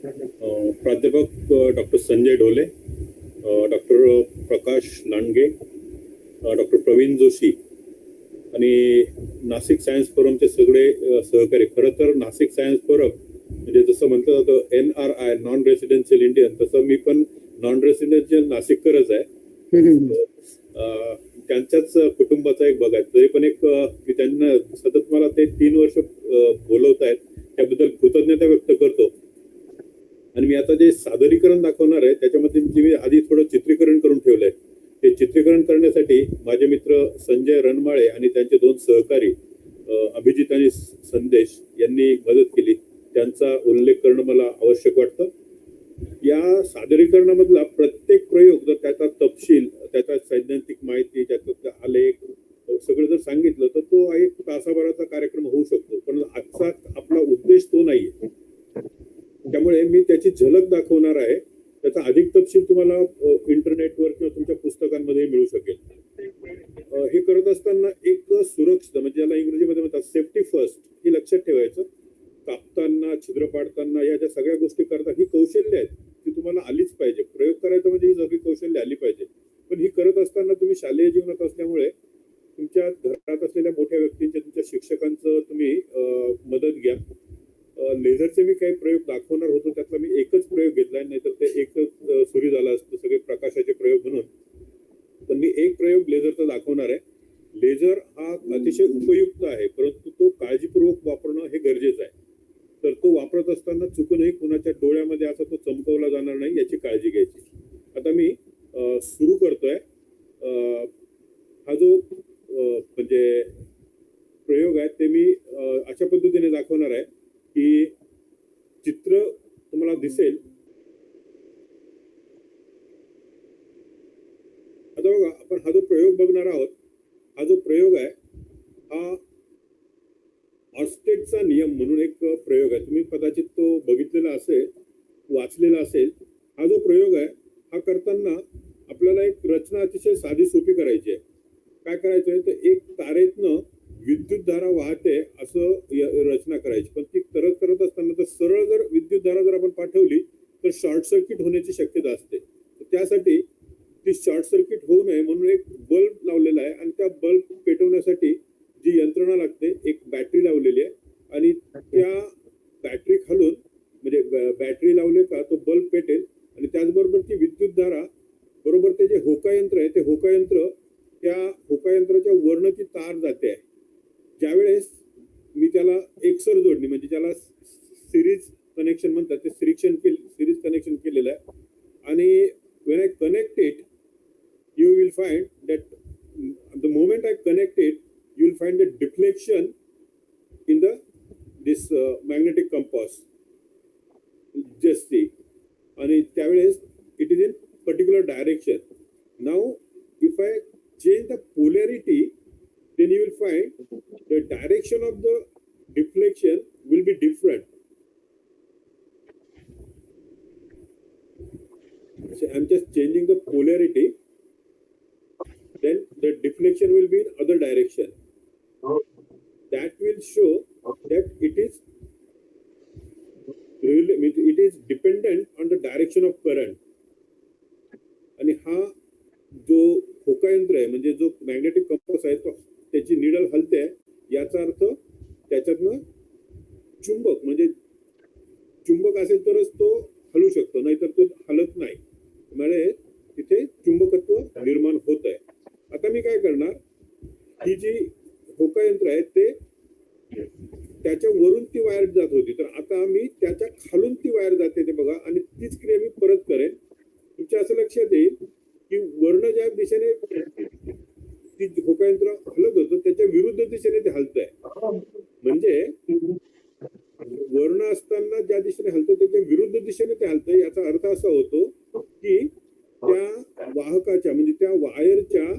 प्राध्यापक doctor Sanjay Dhole, doctor प्रकाश Landge, doctor Pravin Joshi आणि Nashik science फोरमचे सगळे सहकारी. खरं तर नाशिक सायन्स फोरम म्हणजे जसं म्हटलं जातं NRI, नॉन रेसिडेन्शियल इंडियन, तसं मी पण नॉन रेसिडेन्शियल नाशिककरच आहे. त्यांच्याच कुटुंबाचा एक भाग आहे. तरी पण एक की त्यांना सतत मला ते 3 वर्ष बोलवत आहेत, त्याबद्दल कृतज्ञता व्यक्त करतो. आणि मी आता जे सादरीकरण दाखवणार आहे त्याच्यामध्ये मी आधी थोडं चित्रीकरण करून ठेवलंय. ते चित्रीकरण करण्यासाठी माझे मित्र संजय रणमाळे आणि त्यांचे 2 सहकारी अभिजित आणि संदेश यांनी मदत केली. त्यांचा उल्लेख करणं मला आवश्यक वाटतं. या सादरीकरणामधला प्रत्येक प्रयोग जर त्याचा तपशील, त्याचा सैद्धांतिक माहिती, त्याचा आलेख सगळं जर सांगितलं तर तो एक तासाभराचा कार्यक्रम होऊ शकतो. पण आजचा आपला उद्देश तो नाहीये. त्यामुळे मी त्याची झलक दाखवणार आहे. त्याचा अधिक तपशील तुम्हाला इंटरनेटवर किंवा तुमच्या पुस्तकांमध्ये मिळू शकेल. हे करत असताना एक सुरक्षित म्हणजे याला इंग्रजीमध्ये म्हणतात सेफ्टी फर्स्ट हे लक्षात ठेवायचं. कापताना, छिद्र पाडताना या ज्या सगळ्या गोष्टी करतात ही कौशल्य आहेत, ती तुम्हाला आलीच पाहिजे. प्रयोग करायचा म्हणजे ही सगळी कौशल्य आली पाहिजे. पण ही करत असताना तुम्ही शालेय जीवनात असल्यामुळे तुमच्या घरात असलेल्या मोठ्या व्यक्तींच्या, तुमच्या शिक्षकांचं तुम्ही मदत घ्या. लेझरचे मी काही प्रयोग दाखवणार होतो, त्यातला मी एकच प्रयोग घेतलाय, नाहीतर ते एकच सुरू झालं असतं सगळे प्रकाशाचे प्रयोग म्हणून. पण मी एक प्रयोग लेझरचा दाखवणार आहे. लेझर हा अतिशय उपयुक्त आहे, परंतु तो काळजीपूर्वक वापरणं हे गरजेचं आहे. तर तो वापरत असताना चुकूनही कुणाच्या डोळ्यामध्ये असा तो चमकवला जाणार नाही याची काळजी घ्यायची. आता मी सुरू करतोय. हा जो म्हणजे प्रयोग आहे ते मी अशा पद्धतीने दाखवणार आहे की चित्र तुम्हाला दिसेल. आता बघा, आपण हा जो प्रयोग बघणार आहोत, हा जो प्रयोग आहे हा ऑर्स्टेडचा नियम म्हणून एक प्रयोग आहे. तुम्ही कदाचित तो बघितलेला असेल, वाचलेला असेल. हा जो प्रयोग आहे हा करताना आपल्याला एक रचना अतिशय साधी सोपी करायची आहे. काय करायचं आहे तर एक तारेतनं विद्युत धारा वाहते असं रचना करायची. पण ती करत असताना तर सरळ जर विद्युत धारा जर आपण पाठवली तर शॉर्ट सर्किट होण्याची शक्यता असते. त्यासाठी ती शॉर्ट सर्किट होऊ नये म्हणून एक बल्ब लावलेला आहे आणि त्या बल्ब पेटवण्यासाठी जी यंत्रणा लागते, एक बॅटरी लावलेली आहे आणि त्या बॅटरी खालून म्हणजे बॅटरी लावले का तो बल्ब पेटेल. आणि त्याचबरोबर ती विद्युत धारा बरोबर ते जे होका यंत्र आहे, ते होका यंत्र, त्या होका यंत्राच्या वरनं ती तार जाते आहे. ज्यावेळेस मी त्याला एकसर जोडणी म्हणजे ज्याला सिरीज कनेक्शन म्हणतात, ते सिरीज कनेक्शन केलेलं आहे. आणि when I connect it, you will find that the moment I connect it, you will find a deflection in this magnetic compass. Just see. आणि त्यावेळेस it is in particular direction. Now, if I change the polarity, then you will find the direction of the deflection will be different. So I'm just changing the polarity, then the deflection will be in other direction. That will show that it is dependent on the direction of current. आणि हा जो होका यंत्र आहे म्हणजे जो magnetic compass आहे, तो त्याची निडल हलते आहे, याचा अर्थ त्याच्यातनं चुंबक म्हणजे चुंबक असेल तरच तो हलू शकतो, नाहीतर तो हलत नाही. म्हणजे तिथे चुंबकत्व निर्माण होत आहे. आता मी काय करणार, ही जी होका यंत्र आहे ते त्याच्या वरून ती वायर जात होती, तर आता मी त्याच्या खालून ती वायर जाते ते बघा. आणि तीच क्रिया मी परत करेन. तुमच्या असं लक्षात येईल की वर्ण ज्या दिशेने ती होका यंत्र हलत होतं त्याच्या विरुद्ध दिशेने ते हलत आहे. म्हणजे वर्ण असताना ज्या दिशेने हलतं त्याच्या विरुद्ध दिशेने ते हलतं. याचा अर्थ असा होतो की त्या वाहकाच्या म्हणजे त्या वायरच्या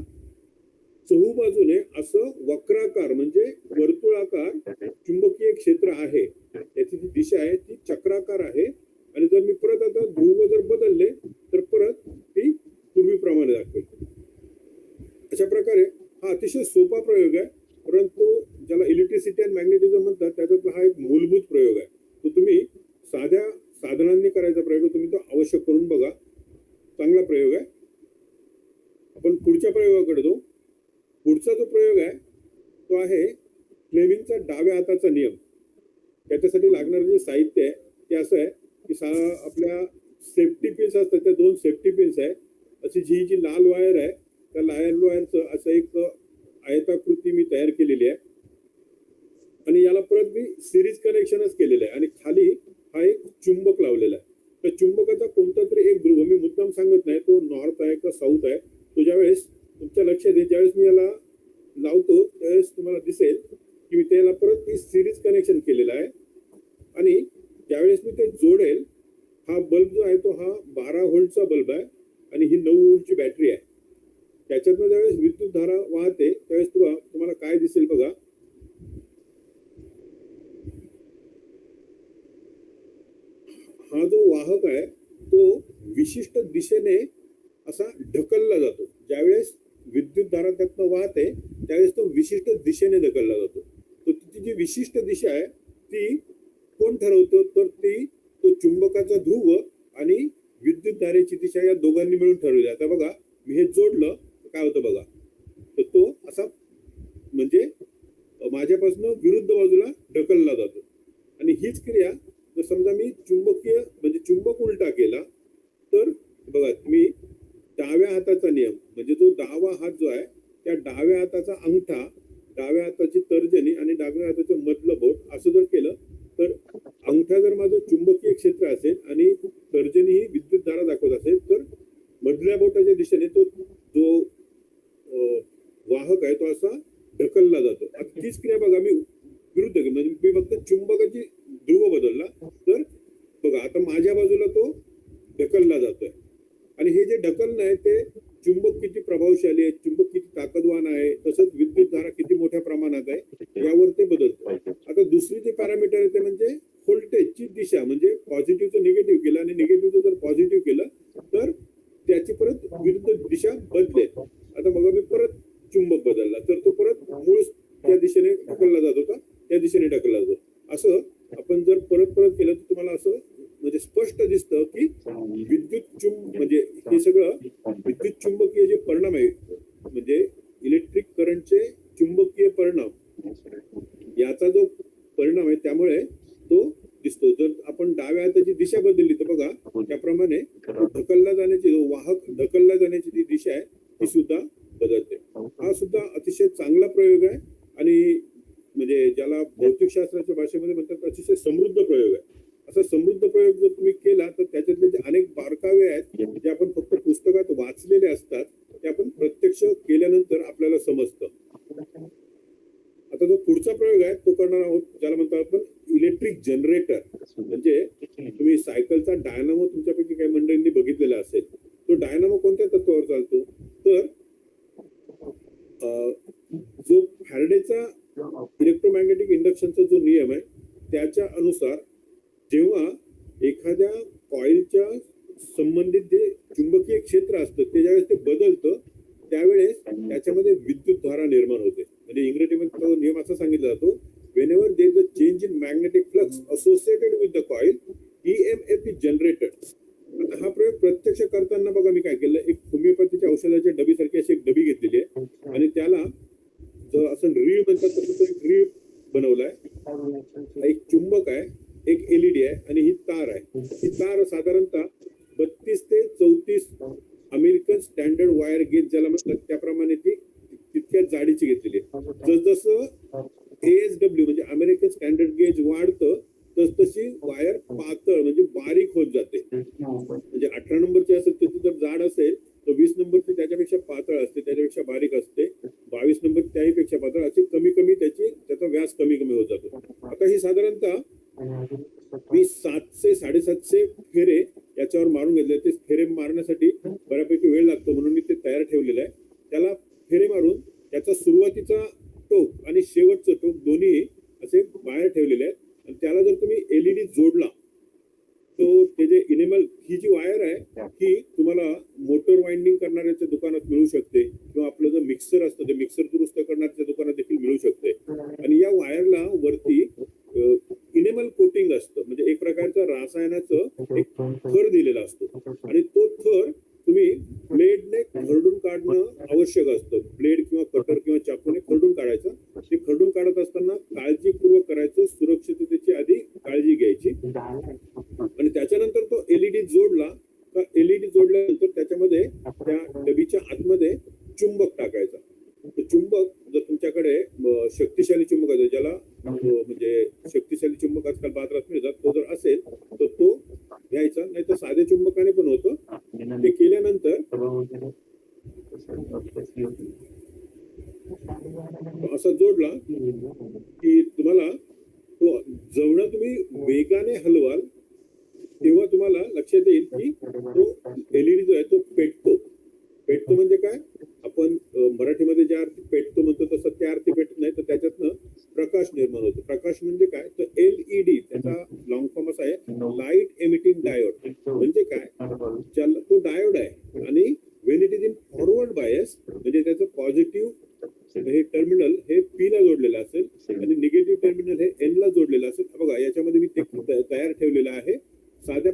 चहूबाजूने असं वक्राकार म्हणजे वर्तुळाकार चुंबकीय क्षेत्र आहे. त्याची जी दिशा आहे ती चक्राकार आहे. आणि जर मी परत आता ध्रुव जर बदलले तर परत ती पूर्वीप्रमाणे दाखवेल. अशा प्रकारे हा अतिशय सोपा प्रयोग आहे, परंतु ज्याला इलेक्ट्रिसिटी अँड मॅग्नेटिझम म्हणतात त्याच्यातला हा एक मूलभूत प्रयोग आहे. तो तुम्ही साध्या साधनांनी करायचा प्रयोग तुम्ही तो अवश्य करून बघा. चांगला प्रयोग आहे. आपण पुढच्या प्रयोगाकडे जाऊ. पुढचा जो प्रयोग आहे तो आहे फ्लेमिंगचा डाव्या हाताचा नियम. त्याच्यासाठी लागणारं जे साहित्य आहे ते असं आहे की आपल्या सेफ्टी पिन्स असतात, त्या 2 सेफ्टी पिन्स आहे. अशी जी लाल वायर आहे त्या लाल वायरचं असं एक आयताकृती मी तयार केलेली आहे आणि याला परत मी सिरीज कनेक्शनच केलेलं आहे आणि खाली हा एक चुंबक लावलेला आहे. त्या चुंबकाचा कोणता तरी एक ध्रुव, मी मुद्दाम सांगत नाही तो नॉर्थ आहे का साऊथ आहे, तो ज्यावेळेस तुमच्या लक्षात येईल, ज्यावेळेस मी याला लावतो त्यावेळेस तुम्हाला दिसेल की मी त्याला परत सिरीज कनेक्शन केलेलं आहे आणि ज्यावेळेस मी ते जोडेल, हा बल्ब जो आहे तो हा 12 व्होल्टचा बल्ब आहे आणि ही 9 व्होल्टची बॅटरी आहे. त्याच्यातनं ज्यावेळेस विद्युत धारा वाहते त्यावेळेस तुम्हाला काय दिसेल बघा. हा जो वाहक आहे तो विशिष्ट दिशेने असा ढकलला जातो. ज्यावेळेस विद्युत धारा त्यातनं वाहते त्यावेळेस तो विशिष्ट दिशेने ढकलला जातो. तर ती जी विशिष्ट दिशा आहे ती कोण ठरवतो, तर ती तो चुंबकाचा ध्रुव आणि विद्युत धारेची दिशा या दोघांनी मिळून ठरवली. आता बघा मी हे जोडलं काय होतं बघा, तर तो असा म्हणजे माझ्यापासून विरुद्ध बाजूला ढकलला जातो. आणि हीच क्रिया जर समजा मी चुंबकीय म्हणजे चुंबक उलटा केला तर बघा मी डाव्या हाताचा नियम म्हणजे तो डावा हात जो आहे त्या डाव्या हाताचा अंगठा, डाव्या हाताची तर्जनी आणि डाव्या हाताचं मधलं बोट असं जर केलं तर अंगठा जर माझं चुंबकीय क्षेत्र असेल आणि तर्जनी ही विद्युत धारा दाखवत असेल तर मधल्या बोटाच्या दिशेने तो जो वाहक आहे तो असा ढकलला जातो. आता तीच क्रिया बघा मी विरुद्ध म्हणजे मी फक्त चुंबकाची ध्रुव बदलला तर बघा आता माझ्या बाजूला तो ढकलला जातोय. आणि हे जे ढकलणं आहे ते चुंबक किती प्रभावशाली आहे, चुंबक किती ताकदवान आहे, तसंच विद्युत धारा किती मोठ्या प्रमाणात आहे यावर ते बदलतं. आता दुसरी जे पॅरामीटर आहे ते म्हणजे व्होल्टेजची दिशा, म्हणजे पॉझिटिव्हचं निगेटिव्ह केलं आणि निगेटिव्हचं जर पॉझिटिव्ह केलं तर त्याची परत विरुद्ध दिशा बदलेल. आता बघा मी परत चुंबक बदलला तर तो परत मूळ त्या दिशेने ढकलला जात होता त्या दिशेने ढकलला जातो. असं आपण जर परत केलं तर तुम्हाला असं म्हणजे स्पष्ट दिसतं की विद्युत म्हणजे हे सगळं विद्युत चुंबकीय जे परिणाम आहे म्हणजे इलेक्ट्रिक करंटचे चुंबकीय परिणाम याचा जो परिणाम आहे त्यामुळे तो दिसतो. जर आपण डाव्या हाताची दिशा बदलली तर बघा त्याप्रमाणे ढकलला जाण्याची जो वाहक ढकलला जाण्याची जी दिशा आहे ती सुद्धा बदलते. हा सुद्धा अतिशय चांगला प्रयोग आहे आणि म्हणजे ज्याला भौतिकशास्त्राच्या भाषेमध्ये म्हणतात अतिशय समृद्ध प्रयोग आहे. असा समृद्ध प्रयोग जर तुम्ही केला तर त्याच्यातले जे अनेक बारकावे आहेत जे आपण फक्त पुस्तकात वाचलेले असतात ते आपण प्रत्यक्ष केल्यानंतर आपल्याला समजतं. आता जो पुढचा प्रयोग आहे तो करणार आहोत ज्याला म्हणतो आपण इलेक्ट्रिक जनरेटर. म्हणजे तुम्ही सायकलचा डायनामो तुमच्यापैकी काही मंडळींनी बघितलेला असेल. तो डायनामो कोणत्या तत्वावर चालतो तर जो फॅरेडेचा इलेक्ट्रोमॅग्नेटिक इंडक्शनचा जो नियम आहे त्याच्या अनुसार जेव्हा एखाद्या कॉइलच्या संबंधित जे चुंबकीय क्षेत्र असतं ते ज्यावेळेस ते बदलतं त्यावेळेस त्याच्यामध्ये विद्युत धारा निर्माण होते. म्हणजे इंग्रजीमध्ये तो नियम असा सांगितला जातो whenever there is a change in magnetic flux associated with the coil, EMF is generated. आता हा प्रयोग प्रत्यक्ष करताना बघा मी काय केलं, एक होमिओपॅथीच्या औषधाच्या डबीसारखी अशी एक डबी घेतलेली आहे आणि त्याला जो असं रीळ म्हणतात तसं तो एक रीळ बनवलाय. एक चुंबक आहे, एक एलईडी आहे आणि ही तार आहे. ही तार साधारणतः 32 ते 34 अमेरिकन स्टँडर्ड वायर गेज ज्याला म्हणतात त्याप्रमाणे ती तितक्या जाडीची घेतलेली आहे. जसं ASW म्हणजे अमेरिकन स्टँडर्ड गेज वाढतं तशी वायर पातळ म्हणजे बारीक होत जाते. म्हणजे 18 नंबरची असेल तर ती जर जाड असेल तर 20 नंबरची त्याच्यापेक्षा पातळ असते, त्याच्यापेक्षा बारीक असते, 22 नंबर त्याहीपेक्षा पातळ असे कमी त्याचा व्यास कमी होत जातो. आता ही साधारणतः मी 700 750 फेरे याच्यावर मारून घेतले. ते फेरे मारण्यासाठी बऱ्यापैकी वेळ लागतो म्हणून मी ते तयार ठेवलेलं आहे. त्याला फेरे मारून त्याचा सुरुवातीचा टोक आणि शेवटचं टोक दोन्ही असे बाहेर ठेवलेले आहेत आणि त्याला जर तुम्ही एलईडी जोडला तो ते जे इनेमल ही जी वायर आहे ही तुम्हाला मोटर वाइंडिंग करणाऱ्याच्या दुकानात मिळू शकते किंवा आपलं जे मिक्सर असतं ते मिक्सर दुरुस्त करणाऱ्याच्या दुकानात देखील मिळू शकते. आणि या वायरला वरती इनेमल कोटिंग असतं, म्हणजे एक प्रकारचं रसायनाचं एक थर दिलेला असतो आणि तो थर तुम्ही ब्लेडने खरडून काढणं आवश्यक असतं. ब्लेड किंवा कटर किंवा चाकूने खरडून काढायचं. ते खरडून काढत असताना काळजीपूर्वक करायचं, सुरक्षिततेची आधी काळजी घ्यायची. आणि त्याच्यानंतर तो एलईडी जोडला का एलईडी जोडल्यानंतर त्याच्यामध्ये त्या डबीच्या आतमध्ये चुंबक टाकायचा. चुंबक जर तुमच्याकडे शक्तिशाली चुंबक असेल, ज्याला म्हणजे शक्तिशाली चुंबक आजकाल बाजारात मिळतात, तो जर असेल तर तो घ्यायचा, नाही तर साध्या चुंबकाने पण होतं. ते केल्यानंतर असा जोडला की तुम्हाला तो जेवढा तुम्ही वेगाने हलवाल तेव्हा तुम्हाला लक्षात येईल की तो एलईडी जो आहे तो पेटतो. पेटतो म्हणजे काय, आपण मराठीमध्ये ज्या अर्थी पेटतो म्हणतो तसं त्या अर्थी पेटत नाही, तर त्याच्यातनं प्रकाश निर्माण होतो. प्रकाश म्हणजे काय, तर एलईडी त्याचा लॉंग फॉर्म असा आहे, लाईट एमिटिंग डायोड. म्हणजे काय, ज्याला तो डायोड आहे आणि when it is in forward bias म्हणजे त्याचं पॉझिटिव्ह हे टर्मिनल हे पी ला जोडलेलं असेल आणि निगेटिव्ह टर्मिनल हे एन ला जोडलेलं असेल. बघा याच्यामध्ये मी ते तयार ठेवलेलं आहे. साध्या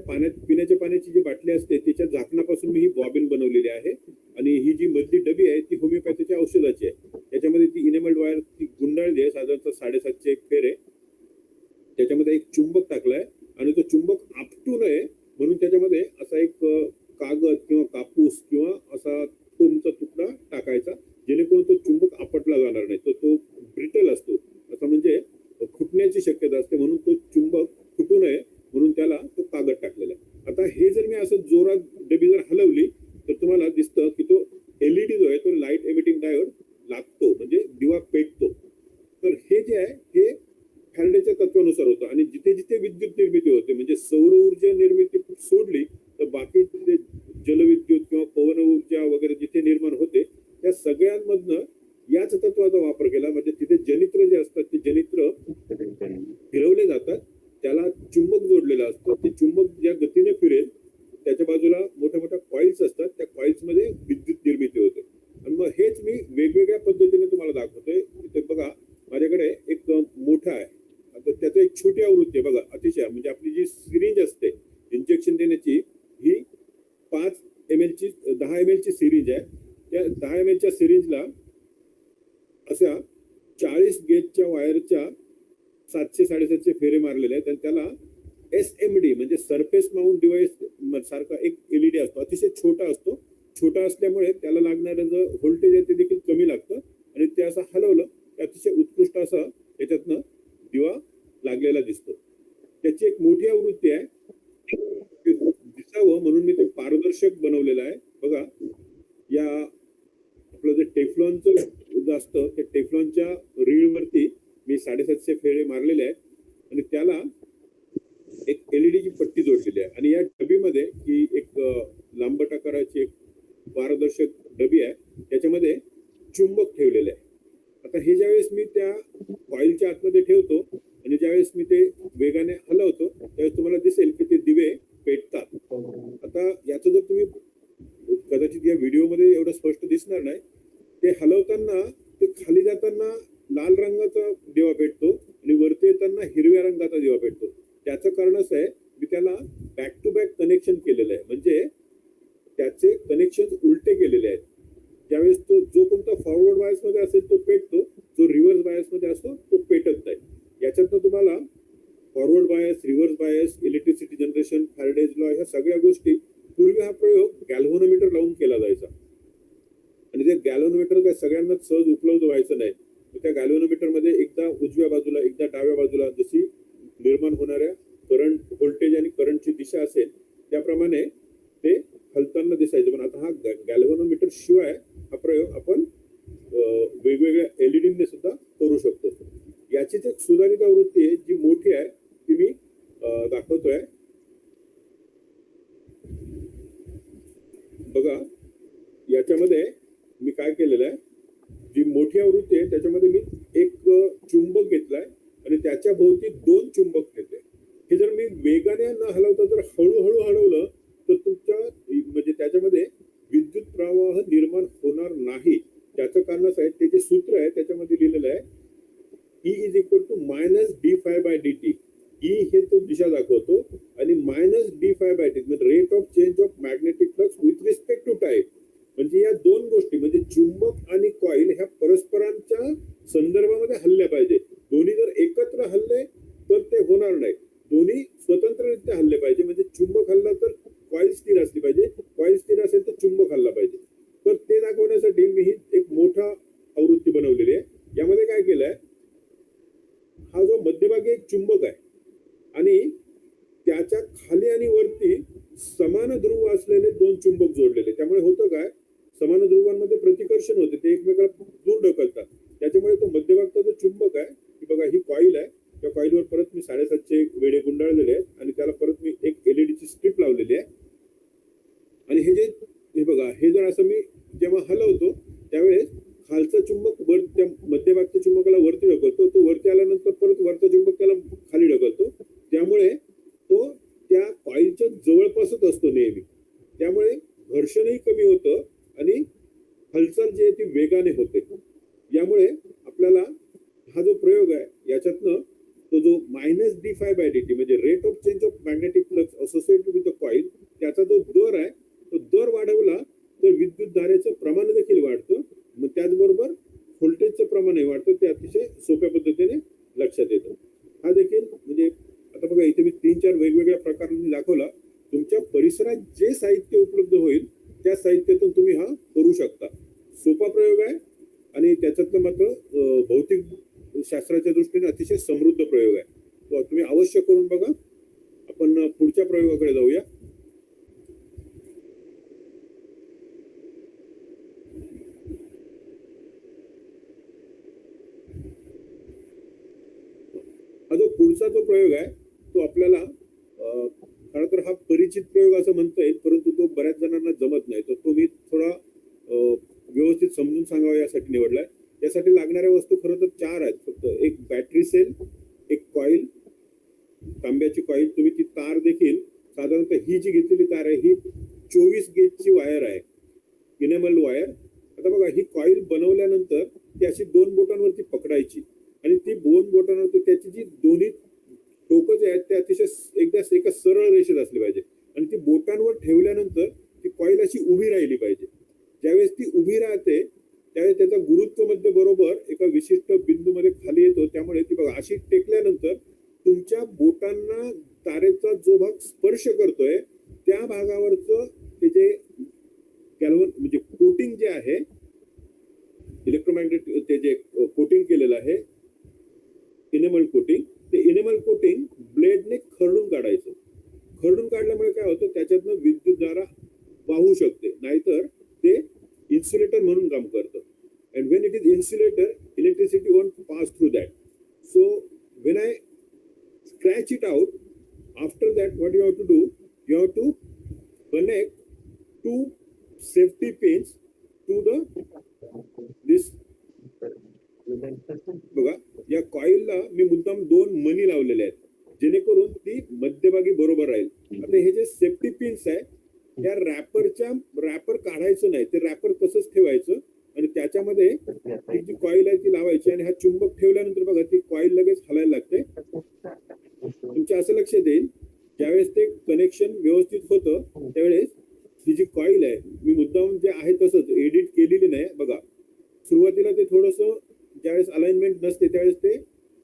पिण्याच्या पाण्याची जी बाटली असते त्याच्या झाकणापासून मी ही बॉबिन बनवलेली आहे आणि ही जी मधली डबी आहे ती होमिओपॅथीच्या औषधाची आहे. त्याच्यामध्ये ती इनेमल्ड वायर ती गुंडाळली आहे, साधारणतः 750 फेरे. त्याच्यामध्ये एक चुंबक टाकलाय आणि तो चुंबक आपटू नये म्हणून त्याच्यामध्ये असा एक कागद किंवा कापूस किंवा असा फोमचा तुकडा टाकायचा, जेणेकरून तो चुंबक आपटला जाणार नाही. तो ब्रिटल असतो, असं म्हणजे फुटण्याची शक्यता असते, म्हणून तो चुंबक फुटू नये म्हणून त्याला तो कागद टाकलेला आहे. आता हे जर मी असं जोरात डबी जर हलवली तर तुम्हाला दिसतं की तो एलईडी जो आहे तो लाईट एमिटिंग डायोड लागतो, म्हणजे दिवा पेटतो. तर हे जे आहे हे फॅरेडेच्या तत्वानुसार होतं आणि जिथे जिथे विद्युत निर्मिती होते, म्हणजे सौर ऊर्जा निर्मिती सोडली तर बाकी जिथे जलविद्युत किंवा पवन ऊर्जा वगैरे जिथे निर्माण होते त्या सगळ्यांमधनं याच तत्वाचा वापर केला. म्हणजे तिथे जनित्र जे असतात ते जनित्र फिरवले जातात, त्याला चुंबक जोडलेलं असतं. ते चुंबक ज्या गतीने फिरेल त्याच्या बाजूला मोठ्या मोठ्या कॉइल्स असतात, त्या कॉइल्स मध्ये विद्युत निर्मिती होते. आणि मग हेच मी वेगवेगळ्या पद्धतीने तुम्हाला दाखवतोय. तिथे बघा माझ्याकडे एक मोठा आहे, आता त्याचं एक छोटी आवृत्ती आहे. बघा अतिशय, म्हणजे आपली जी सिरिंज असते इंजेक्शन देण्याची ही 5 ml ची 10 ml ची सिरिंज आहे. त्या 10 ml च्या सिरिंजला अशा 40 गेजच्या वायरच्या 700-750 फेरे मारलेले आहेत आणि त्याला SMD म्हणजे सरफेस माउंट डिव्हाइस सारखा एक एलईडी असतो, अतिशय छोटा असतो. छोटा असल्यामुळे त्याला लागणारं जो व्होल्टेज आहे ते देखील कमी लागतं आणि ते असं हलवलं की अतिशय उत्कृष्ट असा त्याच्यातनं दिवा लागलेला दिसतो. त्याची एक मोठी आवृत्ती आहे, दिसावं म्हणून मी ते पारदर्शक बनवलेलं आहे. बघा या आपलं जे टेफ्लॉनचं असतं त्या टेफ्लॉनच्या रीळवरती मी 750 फेरे मारलेले आहेत आणि त्याला एक एलईडी ची पट्टी जोडलेली आहे. आणि या डबीमध्ये ही एक लांबट आकाराची एक पारदर्शक डबी आहे, त्याच्यामध्ये चुंबक ठेवलेलं आहे. आता हे ज्यावेळेस मी त्या कॉइलच्या आतमध्ये ठेवतो आणि ज्यावेळेस मी ते वेगाने हलवतो त्यावेळेस तुम्हाला दिसेल की ते दिवे पेटतात. आता याचं जर तुम्ही कदाचित या व्हिडिओमध्ये एवढं स्पष्ट दिसणार नाही, ते हलवताना ते खाली जाताना लाल रंगाचा दिवा पेटतो आणि वरती येताना हिरव्या रंगाचा दिवा पेटतो. त्याचं कारण असं आहे मी त्याला बॅक टू बॅक कनेक्शन केलेलं आहे, म्हणजे त्याचे कनेक्शन उलटे केलेले आहेत. ज्यावेळेस तो जो कोणता फॉरवर्ड बायस मध्ये असेल तो पेटतो, जो रिव्हर्स बायस मध्ये असतो तो पेटत नाही. याच्यातनं तुम्हाला forward bias, reverse bias, electricity generation, Faraday's law, ह्या सगळ्या गोष्टी पूर्वी हा प्रयोग गॅल्व्हनोमीटर लावून केला जायचा आणि ते गॅल्व्हनोमीटर काय सगळ्यांना सहज उपलब्ध व्हायचं नाही. त्या गॅल्व्हनोमीटर मध्ये एकदा उजव्या बाजूला एकदा डाव्या बाजूला जशी निर्माण होणाऱ्या करंट, व्होल्टेज आणि करंटची दिशा असेल त्याप्रमाणे ते हलताना दिसायचं. पण आता हा गॅल्व्हनोमीटर शिवाय हा प्रयोग आपण वेगवेगळ्या एलईडीने सुद्धा करू शकतो. याचीच एक सुधारित आवृत्ती आहे जी मोठी आहे, ती मी दाखवतोय. बघा याच्यामध्ये मी काय केलेलं आहे, जी मोठी आवृत्ती आहे त्याच्यामध्ये मी एक चुंबक घेतलाय आणि त्याच्या भोवती 2 चुंबक घेतले. हे जर मी वेगाने न हलवता जर हळूहळू हलवलं तर तुमच्या म्हणजे त्याच्यामध्ये विद्युत प्रवाह निर्माण होणार नाही. त्याचं कारण असं आहे, ते जे सूत्र आहे त्याच्यामध्ये लिहिलेलं आहे E is equal to minus d∅/dt. E हे तो दिशा दाखवतो आणि मायनस d∅/dt म्हणजे rate of change of magnetic flux with respect to time. म्हणजे या दोन गोष्टी म्हणजे चुंबक आणि कॉईल ह्या परस्परांच्या संदर्भामध्ये हलल्या पाहिजे. दोन्ही जर एकत्र हलले तर ते होणार नाही. दोन्ही स्वतंत्ररित्या हलले पाहिजे. म्हणजे चुंबक हलला तर कॉईल स्थिर असली पाहिजे, कॉईल स्थिर असेल तर चुंबक हलला पाहिजे. तर ते दाखवण्यासाठी मी ही एक मोठा आवृत्ती बनवलेली आहे. यामध्ये काय केलंय, हा जो मध्यभागी एक चुंबक आहे आणि त्याच्या खाली आणि वरती समान ध्रुव असलेले दोन चुंबक जोडलेले. त्यामुळे होतं काय, समान ध्रुवांमध्ये प्रतिकर्षण होते, ते एकमेकाला दूर ढकलतात. त्याच्यामुळे तो मध्यभागचा जो चुंबक आहे, ही बघा ही कॉईल आहे, त्या कॉईलवर परत मी 7.5चे वेडे गुंडाळलेले आहेत आणि त्याला परत मी एक LED ची स्ट्रीप लावलेली आहे. आणि हे बघा, हे जर असं मी जेव्हा हलवतो त्यावेळेस खालचा चुंबक वर त्या मध्यभागच्या चुंबकाला वरती ढकलतो, तो वरती आल्यानंतर परत वरचा चुंबक त्याला खाली ढकलतो. त्यामुळे तो त्या कॉईलच्या जवळपासच असतो नेहमी. त्यामुळे घर्षणही कमी होतं आणि हालचाल जी आहे ती वेगाने होते. यामुळे आपल्याला हा जो प्रयोग आहे याच्यातनं तो जो मायनस d∅/dt म्हणजे rate of change of magnetic flux associated with the coil, त्याचा जो दर आहे तो दर वाढवला तर विद्युत धारेचं प्रमाण देखील वाढतं. मग त्याचबरोबर व्होल्टेजचं प्रमाणही वाढतं. ते अतिशय सोप्या पद्धतीने लक्षात येतं. हा देखील म्हणजे आता बघा इथे मी 3-4 वेगवेगळ्या प्रकारांनी दाखवला. तुमच्या परिसरात जे साहित्य उपलब्ध होईल त्या साहित्यातून तुम्ही हा करू शकता. सोपा प्रयोग आहे आणि त्याच्यातलं मात्र भौतिक शास्त्राच्या दृष्टीने अतिशय समृद्ध प्रयोग आहे. तो तुम्ही अवश्य करून बघा. आपण पुढच्या प्रयोगाकडे जाऊया. हा जो पुढचा जो प्रयोग आहे तो आपल्याला खरं तर हा परिचित प्रयोग असं म्हणता येईल, परंतु तो बऱ्याच जणांना जमत नाही. तर तो मी थोडा व्यवस्थित समजून सांगावा यासाठी निवडलाय. यासाठी लागणाऱ्या वस्तू खरं तर 4 आहेत फक्त. एक बॅटरी सेल, एक कॉईल, तांब्याची कॉईल. तुम्ही ती तार देखील साधारणतः ही जी घेतलेली तार आहे ही 24 गेजची वायर आहे, इनेमल वायर. आता बघा ही कॉईल बनवल्यानंतर ती अशी 2 बोटांवरती पकडायची आणि ती 2 बोटांवरती त्याची जी दोन्ही टोकं जे आहेत ते अतिशय एका सरळ रेषेत असली पाहिजे आणि ती बोटांवर ठेवल्यानंतर ती कॉईल अशी उभी राहिली पाहिजे. ज्यावेळेस ती उभी राहते त्यावेळेस त्याचा गुरुत्व मध्य बरोबर एका विशिष्ट बिंदूमध्ये खाली येतो. त्यामुळे ती बघा अशी टेकल्यानंतर तुमच्या बोटांना तारेचा जो भाग स्पर्श करतोय त्या भागावरचं ते जे गॅल्व्हन म्हणजे कोटिंग जे आहे इलेक्ट्रोमॅग्नेटिक, ते जे कोटिंग केलेलं आहे इनेमल कोटिंग, ते इनेमल कोटिंग ब्लेडने खरडून काढायचं. खरडून काढल्यामुळे काय होतं, त्याच्यातनं विद्युतधारा वाहू शकते. नाहीतर ते इन्सुलेटर म्हणून काम करतं. And when it is insulator electricity won't pass through that. So when I scratch it out, after that what you have to do, you have to connect 2 safety pins to this. बघा या कॉईलला मी मुद्दाम 2 मणी लावलेले आहेत जेणेकरून ती मध्यभागी बरोबर राहील. आता हे जे सेफ्टी पिन्स आहे या रॅपर काढायचं नाही, ते रॅपर तसंच ठेवायचं आणि त्याच्यामध्ये जी कॉईल आहे ती लावायची आणि हा चुंबक ठेवल्यानंतर बघा ती कॉईल लगेच हलायला लागते. तुमच्या असं लक्षात येईल ज्यावेळेस ते कनेक्शन व्यवस्थित होतं त्यावेळेस ही जी कॉईल आहे मी मुद्दाम जे आहे तसंच एडिट केलेली नाही. बघा सुरुवातीला ते थोडंसं ज्यावेळेस अलाइनमेंट नसते त्यावेळेस ते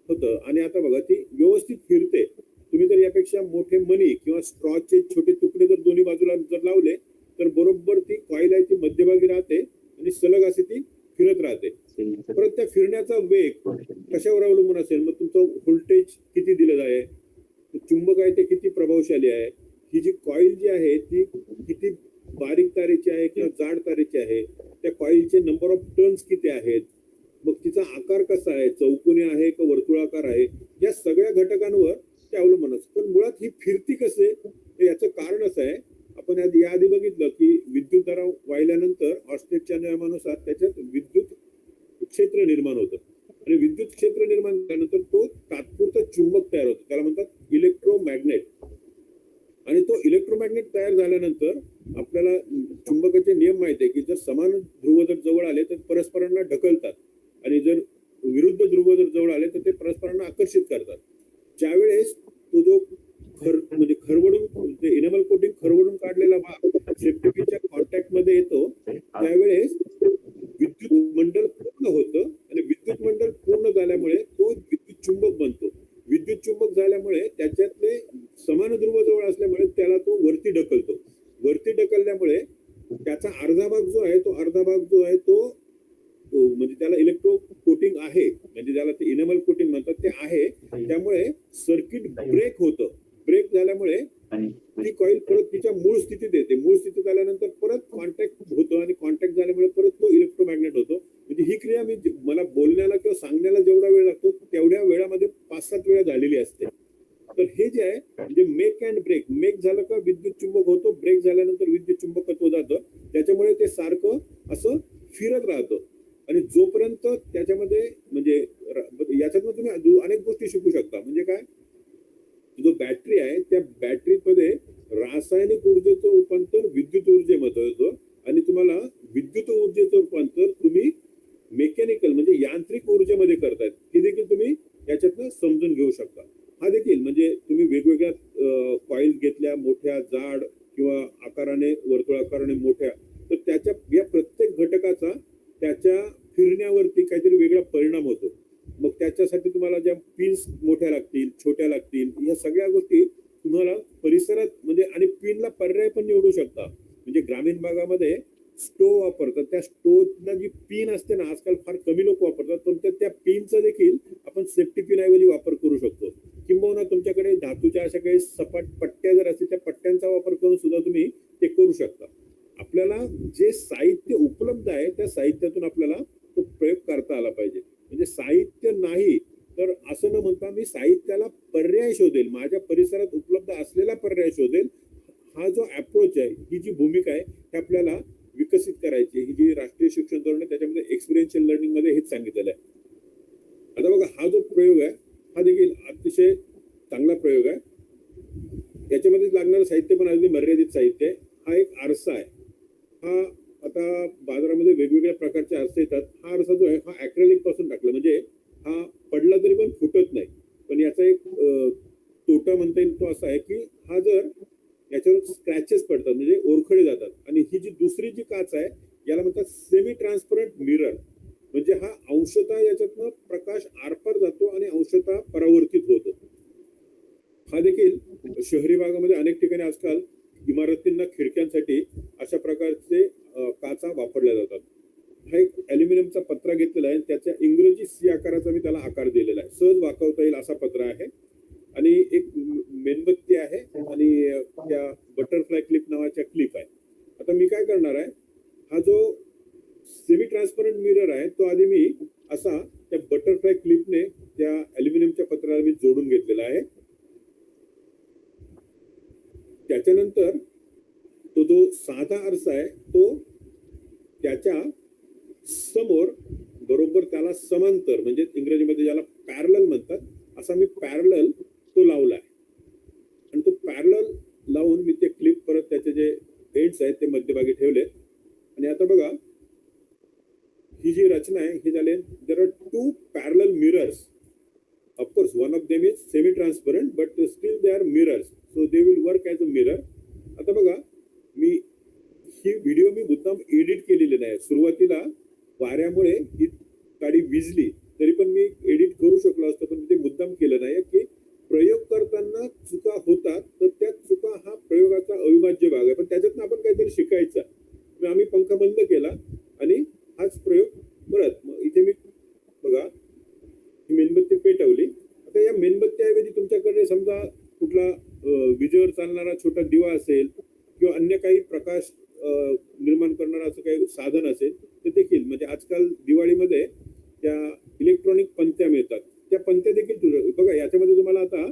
होतं आणि आता बघा ती व्यवस्थित फिरते. तुम्ही जर यापेक्षा मोठे मणी किंवा स्ट्रॉचे छोटे तुकडे जर दोन्ही बाजूला जर लावले तर बरोबर ती कॉईल आहे ती मध्यभागी राहते आणि सलग अशी ती फिरत राहते. परत त्या फिरण्याचा वेग कशावर अवलंबून असेल, मग तुमचं व्होल्टेज किती दिलं आहे, चुंबक आहे ते किती प्रभावशाली आहे, ही जी कॉईल जी आहे ती किती बारीक तारेची आहे किंवा जाड तारेची आहे, त्या कॉईलचे नंबर ऑफ टर्न्स किती आहेत, मग तिचा आकार कसा आहे, चौकोनी आहे का वर्तुळाकार आहे, या सगळ्या घटकांवर ते अवलंबून असतं. पण मुळात ही फिरती कसे, याचं कारण असं आहे, आपण याआधी बघितलं की विद्युतधारा वाहिल्यानंतर ऑस्टेटच्या नियमानुसार त्याच्यात विद्युत क्षेत्र निर्माण होतं. आणि विद्युत क्षेत्र निर्माण झाल्यानंतर तो तात्पुरता चुंबक तयार होतो, त्याला म्हणतात इलेक्ट्रोमॅग्नेट. आणि तो इलेक्ट्रोमॅग्नेट तयार झाल्यानंतर आपल्याला चुंबकाचे नियम माहिती आहे की जर समान ध्रुव जर जवळ आले तर परस्परांना ढकलतात आणि जर विरुद्ध ध्रुव जर जवळ आले तर ते परस्परांना आकर्षित करतात. ज्यावेळेस तो जो म्हणजे खरवडून इनेमल कोटिंग खरवडून काढलेला भाग सेफ्टी पिनच्या कॉन्टॅक्ट मध्ये येतो त्यावेळेस विद्युत मंडल पूर्ण होतं आणि विद्युत मंडल पूर्ण झाल्यामुळे तो विद्युत चुंबक बनतो. विद्युत चुंबक झाल्यामुळे त्याच्यातले समान ध्रुव जवळ असल्यामुळे त्याला तो वरती ढकलतो. वरती ढकलल्यामुळे त्याचा अर्धा भाग जो आहे तो म्हणजे त्याला इलेक्ट्रो कोटिंग आहे, म्हणजे त्याला ते इनेमल कोटिंग म्हणतात ते आहे. त्यामुळे सर्किट ब्रेक होतं. ब्रेक झाल्यामुळे ती कॉईल परत तिच्या मूळ स्थितीत येते. मूळ स्थितीत आल्यानंतर परत कॉन्टॅक्ट होतो आणि कॉन्टॅक्ट झाल्यामुळे परत तो इलेक्ट्रोमॅग्नेट होतो. म्हणजे ही क्रिया मला बोलण्याला किंवा सांगण्याला जेवढा वेळ लागतो तेवढ्या वेळामध्ये 5-7 वेळा झालेली असते. तर हे जे आहे म्हणजे मेक अँड ब्रेक. मेक झालं का विद्युत चुंबक होतो, ब्रेक झाल्यानंतर विद्युत चुंबकत्व जातं. त्याच्यामुळे ते सारखं असं फिरत राहतं आणि जोपर्यंत त्याच्यामध्ये म्हणजे याच्यातनं तुम्ही अनेक गोष्टी शिकू शकता. म्हणजे काय, जो बॅटरी आहे त्या बॅटरीमध्ये रासायनिक ऊर्जेचं रूपांतर विद्युत ऊर्जेमध्ये होतं आणि तुम्हाला विद्युत ऊर्जेचं रूपांतर तुम्ही मेकॅनिकल म्हणजे यांत्रिक ऊर्जेमध्ये करतायत हे देखील तुम्ही याच्यातनं समजून घेऊ शकता. हा देखील म्हणजे तुम्ही वेगवेगळ्या कॉइल्स घेतल्या मोठ्या जाड किंवा आकाराने वर्तुळाकाराने मोठ्या, तर त्याच्या या प्रत्येक घटकाचा त्याच्या फिरण्यावरती काहीतरी वेगळा परिणाम होतो. मग त्याच्यासाठी तुम्हाला ज्या पिन्स मोठ्या लागतील छोट्या लागतील या सगळ्या गोष्टी तुम्हाला परिसरात म्हणजे आणि पिनला पर्याय पण निवडू शकता. म्हणजे ग्रामीण भागामध्ये स्टोव वापरतात, त्या स्टोवला जी पिन असते ना आजकाल फार कमी लोक वापरतात, पण त्या पिनचा देखील आपण सेफ्टी पिन ऐवजी वापर करू शकतो. किंबहुना तुमच्याकडे धातूच्या अशा काही सपाट पट्ट्या जर असतील त्या पट्ट्यांचा वापर करून सुद्धा तुम्ही ते करू शकता. आपल्याला जे साहित्य उपलब्ध आहे त्या साहित्यातून आपल्याला तो प्रयोग करता आला पाहिजे. म्हणजे साहित्य नाही तर असं न म्हणता मी साहित्याला पर्याय शोधेल, माझ्या परिसरात उपलब्ध असलेला पर्याय शोधेल. हा जो अप्रोच आहे, ही जी भूमिका आहे हे आपल्याला विकसित करायची. ही जी राष्ट्रीय शिक्षण धोरण आहे त्याच्यामध्ये एक्सपिरियन्शियल लर्निंग मध्ये हेच सांगितलेलं आहे. आता बघा हा जो प्रयोग आहे हा देखील अतिशय चांगला प्रयोग आहे. याच्यामध्ये लागणारं साहित्य पण अगदी मर्यादित साहित्य आहे. हा एक आरसा आहे. हा आता बाजारामध्ये वेगवेगळ्या प्रकारचे आरसे येतात. हा आरसा जो आहे हा ऍक्रेलिक पासून टाकला म्हणजे हा पडला तरी पण फुटत नाही. पण याचा एक तोटा म्हणता येईल तो असा आहे की हा जर याच्यावर स्क्रॅचेस पडतात म्हणजे ओरखडे जातात. आणि ही जी दुसरी जी काच आहे याला म्हणतात सेमी ट्रान्सपरंट मिरर. म्हणजे हा अंशतः याच्यातनं प्रकाश आरपार जातो आणि अंशतः परावर्तित होतो. हा देखील शहरी भागामध्ये अनेक ठिकाणी आजकाल इमारतींना खिडक्यांसाठी अशा प्रकारचे काचा वापरल्या जातात. हा एक अॅल्युमिनियमचा पत्रा घेतलेला आहे. त्याच्या इंग्रजी सी आकाराचा मी त्याला आकार दिलेला आहे. सहज वाकवता येईल असा पत्रा आहे. आणि एक मेणबत्ती आहे आणि त्या बटरफ्लाय क्लिप नावाच्या क्लिप आहे. आता मी काय करणार आहे, हा जो सेमी ट्रान्सपरंट मिरर आहे तो आधी मी असा त्या बटरफ्लाय क्लिपने त्या अॅल्युमिनियमच्या पत्राला मी जोडून घेतलेला आहे. त्याच्यानंतर तो जो साधा आरसा आहे तो त्याच्या समोर बरोबर त्याला समांतर म्हणजे इंग्रजीमध्ये ज्याला पॅरलल म्हणतात असा मी पॅरलल तो लावला आहे. आणि तो पॅरलल लावून मी ते क्लिप परत त्याचे जे एंड्स आहेत ते मध्यभागी ठेवले. आणि आता बघा ही जी रचना आहे ही झाली. There are 2 parallel mirrors. Of course one of them is semi transparent but still they are mirrors, so they will work as a mirror. आता बघा मी ही व्हिडिओ मी मुद्दाम एडिट केलेली नाही. सुरुवातीला वाऱ्यामुळे ही गाडी विजली तरी पण मी एडिट करू शकलो असतो, पण ते मुद्दाम केलं नाही की प्रयोग करताना चुका होतात तर त्या चुका हा प्रयोगाचा अविभाज्य भाग आहे. पण त्याच्यातनं आपण काहीतरी शिकायचं. मग आम्ही पंखा बंद केला आणि हाच प्रयोग परत इथे मी बघा ही मेणबत्ती पेटवली. आता या मेणबत्तीऐवजी तुमच्याकडे समजा कुठला विजेवर चालणारा छोटा दिवा असेल किंवा अन्य काही प्रकाश निर्माण करणारा असं काही साधन असेल तर देखील म्हणजे आजकाल दिवाळीमध्ये त्या इलेक्ट्रॉनिक पंत्या मिळतात. त्या पंत्या देखील बघा याच्यामध्ये तुम्हाला आता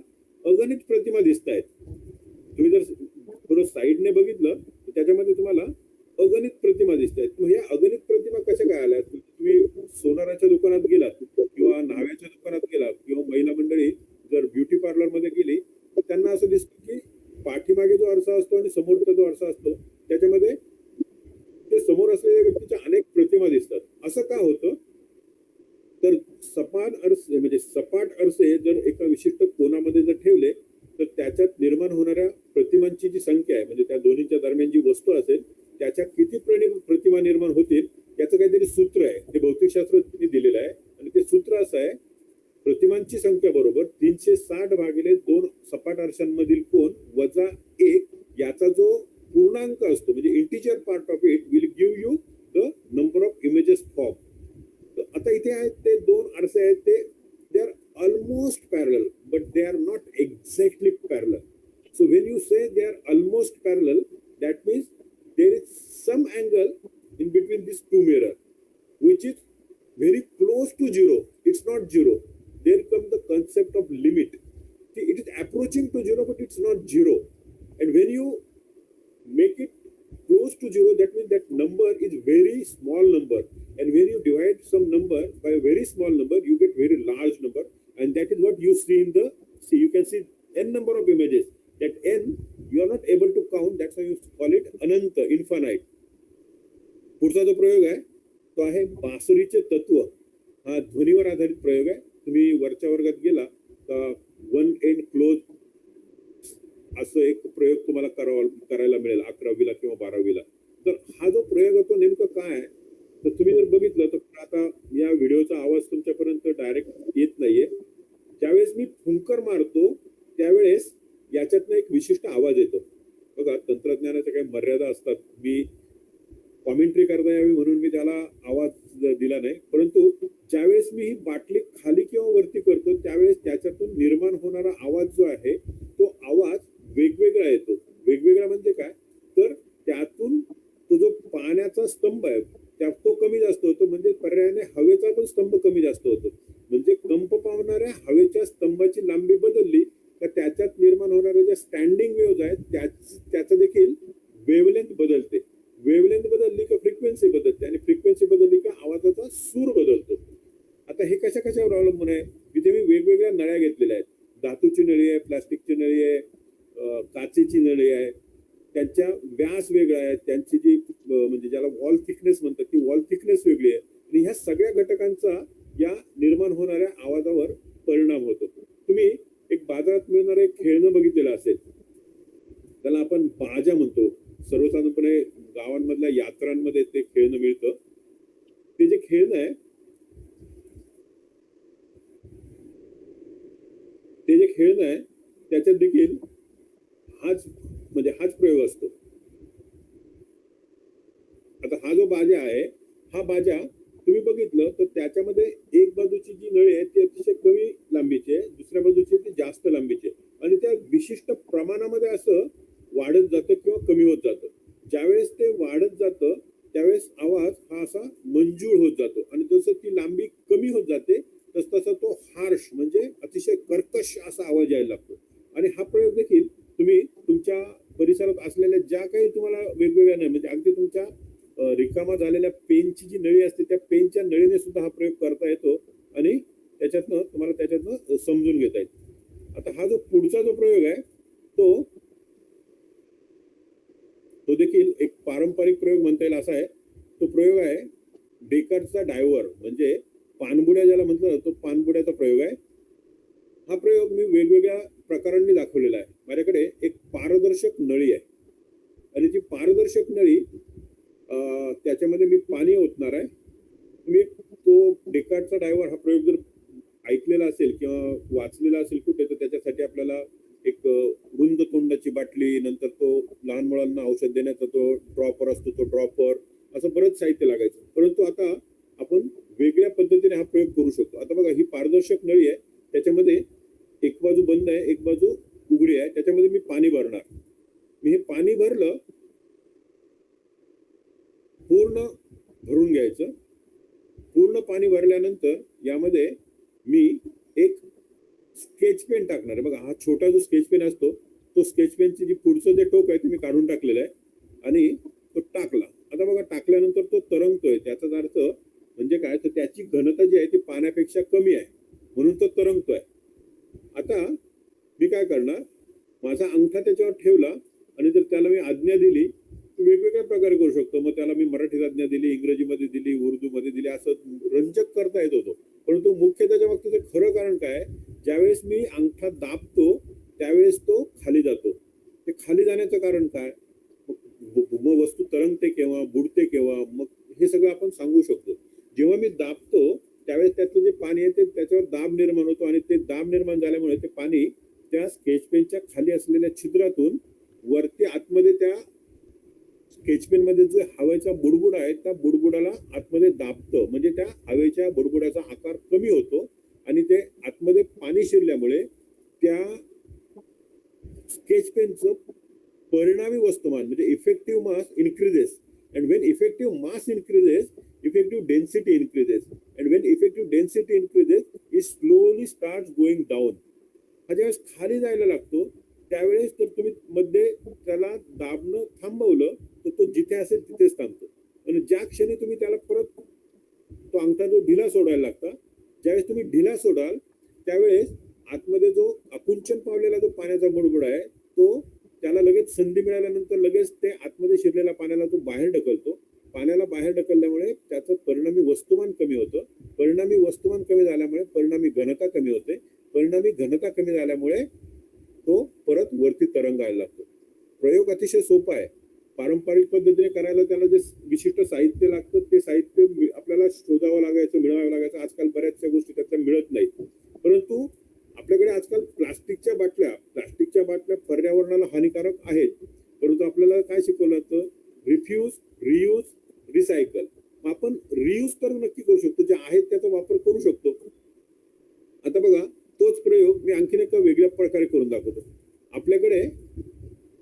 अगणित प्रतिमा दिसत आहेत. तुम्ही जर थोडं साईडने बघितलं तर त्याच्यामध्ये तुम्हाला अगणित प्रतिमा दिसत आहेत. मग या अगणित प्रतिमा कशा काय आल्या? तुम्ही सोनाराच्या दुकानात गेलात किंवा मुहूर्त जो आरसा असतो त्याच्यामध्ये ते समोर असलेल्या व्यक्तीच्या अनेक प्रतिमा दिसतात. असं का होतं? तर सपाट आरसे जर एका विशिष्ट कोनामध्ये जर ठेवले तर त्याच्यात निर्माण होणाऱ्या प्रतिमांची जी संख्या आहे म्हणजे त्या दोन्हीच्या दरम्यान जी वस्तू असेल त्याच्या किती प्रतिमा निर्माण होतील याचं काहीतरी सूत्र आहे. ते भौतिकशास्त्रात दिलेलं आहे आणि ते सूत्र असं आहे, प्रतिमांची संख्या बरोबर 360 भागिले 2 सपाट आरशांमधील कोन वजा 1 याचा जो पूर्णांक असतो म्हणजे integer part of it will give you the number of images form. आता इथे आहेत ते दोन आरसे आहेत ते they are almost parallel but they are not exactly parallel. So when you say they are almost parallel that means there is some angle in between these two mirror which is very close to zero. It's not zero. There comes the concept of limit. See, it is approaching to zero but it's not zero. And when you make it close to zero that means that number is very small number, and when you divide some number by a very small number you get very large number, and that is what you see in the you can see n number of images. That n you are not able to count, that's why you call it ananta, infinite. पुढचा जो प्रयोग आहे तो आहे बासरीचे तत्व. हा ध्वनीवर आधारित प्रयोग आहे. तुम्ही वरच्या वर्गात गेला तर वन एंड क्लोज असं एक प्रयोग तुम्हाला करायला मिळेल 11वीला किंवा 12वीला. तर हा जो प्रयोग आहे तो नेमकं काय आहे तर तुम्ही जर बघितलं तर आता या व्हिडिओचा आवाज तुमच्यापर्यंत डायरेक्ट येत नाहीये. ज्यावेळेस मी फुंकर मारतो त्यावेळेस याच्यातनं एक विशिष्ट आवाज येतो. बघा तंत्रज्ञानाच्या काही मर्यादा असतात. मी कॉमेंट्री करता यावी म्हणून मी त्याला आवाज दिला नाही, परंतु ज्यावेळेस मी ही बाटली खाली किंवा वरती करतो त्यावेळेस त्याच्यातून निर्माण होणारा आवाज जो आहे तो आवाज वेगवेगळा येतो. वेगवेगळा म्हणजे काय तर त्यातून तो जो पाण्याचा स्तंभ आहे त्यात तो कमी जास्त होतो, म्हणजे पर्यायाने हवेचा पण स्तंभ कमी जास्त होतो. म्हणजे कंप पावणाऱ्या हवेच्या स्तंभाची लांबी बदलली तर त्याच्यात निर्माण होणाऱ्या ज्या स्टँडिंग वेव्ज आहेत त्याचं देखील वेव्हलेंथ बदलते. वेव्हलेंथ बदलली का फ्रिक्वेन्सी बदलते आणि फ्रिक्वेन्सी बदलली का आवाजाचा सूर बदलतो. आता हे कशावर अवलंबून आहे? इथे मी वेगवेगळ्या नळ्या घेतलेल्या आहेत. धातूची नळी आहे, प्लास्टिकची नळी आहे, काचेची नळी आहे. त्यांच्या व्यास वेगळा आहे, त्यांची जी म्हणजे ज्याला वॉल थिकनेस म्हणतात ती वॉल थिकनेस वेगळी आहे आणि ह्या सगळ्या घटकांचा या निर्माण होणाऱ्या आवाजावर परिणाम होतो. तुम्ही एक बाजारात मिळणारं एक खेळणं बघितलेलं असेल, त्याला आपण बाजा म्हणतो. सर्वसाधारणपणे गावांमधल्या यात्रांमध्ये ते खेळणं मिळतं. ते जे खेळणं आहे त्याच्यात देखील हाच प्रयोग असतो. आता हा जो बाजा आहे हा बाजा तुम्ही बघितलं तर त्याच्यामध्ये एक बाजूची जी नळी आहे ती अतिशय कमी लांबीची आहे, दुसऱ्या बाजूची ती जास्त लांबीची आहे आणि त्या विशिष्ट प्रमाणामध्ये असं वाढत जातं किंवा कमी होत जातं. ज्यावेळेस ते वाढत जातं त्यावेळेस आवाज हा असा मंजूळ होत जातो आणि जसं ती लांबी कमी होत जाते तसा तो हार्श म्हणजे अतिशय कर्कश असा आवाज यायला लागतो. आणि हा प्रयोग देखील तुम्ही तुमच्या परिसरात असलेल्या ज्या काही तुम्हाला वेगवेगळ्या नळी म्हणजे अगदी तुमच्या रिकामा झालेल्या पेनची जी नळी असते त्या पेनच्या नळीने सुद्धा हा प्रयोग करता येतो आणि त्याच्यातनं समजून घेता येतं. आता हा जो पुढचा जो प्रयोग आहे तो देखील एक पारंपरिक प्रयोग म्हणता येईल असा आहे. तो प्रयोग आहे डेकार्टचा डायव्हर म्हणजे पाणबुड्या ज्याला म्हटलं जातं, तो पाणबुड्याचा प्रयोग आहे. हा प्रयोग मी वेगवेगळ्या प्रकारांनी दाखवलेला आहे. माझ्याकडे एक पारदर्शक नळी आहे आणि ती पारदर्शक नळी त्याच्यामध्ये मी पाणी ओतणार आहे. तुम्ही तो डेकार्टचा डायव्हर हा प्रयोग जर ऐकलेला असेल किंवा वाचलेला असेल कुठे तर त्याच्यासाठी आपल्याला एक रुंद तोंडाची बाटली, नंतर तो लहान मुलांना औषध देण्याचा तो ड्रॉपर असतो, तो ड्रॉपर, असं बरंच साहित्य लागायचं. परंतु आता आपण वेगळ्या पद्धतीने हा प्रयोग करू शकतो. आता बघा ही पारदर्शक नळी आहे, त्याच्यामध्ये एक बाजू बंद आहे एक बाजू उघडी आहे. त्याच्यामध्ये मी पाणी भरणार. मी हे पाणी भरलं, पूर्ण भरून घ्यायचं. पूर्ण पाणी भरल्यानंतर यामध्ये मी एक स्केच पेन टाकणार आहे. बघा हा छोटा जो स्केच पेन असतो तो स्केच पेनची जी पुढचं जे टोक आहे ते मी काढून टाकलेलं आहे आणि तो टाकला. आता बघा टाकल्यानंतर तो तरंगतोय. त्याचा अर्थ म्हणजे काय तर त्याची घनता जी आहे ती पाण्यापेक्षा कमी आहे म्हणून तो तरंगतोय. आता मी काय करणार, माझा अंगठा त्याच्यावर ठेवला आणि जर त्याला मी आज्ञा आज्ञा दिली वेगवेगळ्या प्रकारे करू शकतो. मग त्याला मी मराठीत आज्ञा दिली, इंग्रजीमध्ये दिली, उर्दूमध्ये दिली, असं रंजक करता येत होतो. परंतु मुख्य त्याच्या बाबतीत खरं कारण काय, ज्यावेळेस मी अंगठा दाबतो त्यावेळेस तो खाली जातो. ते खाली जाण्याचं कारण काय, मग वस्तू तरंगते केव्हा, बुडते केव्हा, मग हे सगळं आपण सांगू शकतो. जेव्हा मी दाबतो त्यावेळेस त्यातलं जे पाणी आहे ते त्याच्यावर दाब निर्माण होतो आणि ते दाब निर्माण झाल्यामुळे ते पाणी त्या स्केच पेनच्या खाली असलेल्या छिद्रातून वरती आतमध्ये त्या स्केच पेन मध्ये जो हवेचा बुडबुड आहे त्या बुडबुडाला आतमध्ये दाबतं. म्हणजे त्या हवेच्या बुडबुडाचा आकार कमी होतो आणि ते आतमध्ये पाणी शिरल्यामुळे त्या स्केच पेनचं परिणामी वस्तुमान म्हणजे effective mass increases. And when effective mass increases, effective density increases. And when effective density increases, it slowly start going down. हा ज्यावेळेस खाली जायला लागतो त्यावेळेस जर तुम्ही मध्ये त्याला दाबणं थांबवलं तर तो जिथे असेल तिथेच थांबतो. आणि ज्या क्षणी तुम्ही त्याला परत तो अंगठा जो ढिला सोडायला लागता, ज्यावेळेस तुम्ही ढिला सोडाल त्यावेळेस आतमध्ये जो आकुंचन पावलेला जो पाण्याचा बुडबुड आहे तो त्याला लगेच संधी मिळाल्यानंतर लगेच ते आतमध्ये शिरलेल्या पाण्याला तो बाहेर ढकलतो. पाण्याला बाहेर ढकलल्यामुळे त्याचं परिणामी वस्तुमान कमी होतं. परिणामी वस्तुमान कमी झाल्यामुळे परिणामी घनता कमी होते. परिणामी घनता कमी झाल्यामुळे तो परत वरती तरंगायला लागतो. प्रयोग अतिशय सोपा आहे. पारंपरिक पद्धतीने करायला त्याला जे विशिष्ट साहित्य लागतं ते साहित्य आपल्याला शोधावं लागायचं, मिळवावं लागायचं. आजकाल बऱ्याचशा गोष्टी त्यातल्या मिळत नाहीत. परंतु आपल्याकडे आजकाल प्लास्टिकच्या बाटल्या पर्यावरणाला हानिकारक आहेत. परंतु आपल्याला काय शिकवलं जातं, रिफ्यूज, रियूज, रिसायकल. आपण रियूज तर नक्की करू शकतो, जे आहेत त्याचा वापर करू शकतो. आता बघा तोच प्रयोग मी आणखीन एका वेगळ्या प्रकारे करून दाखवतो. आपल्याकडे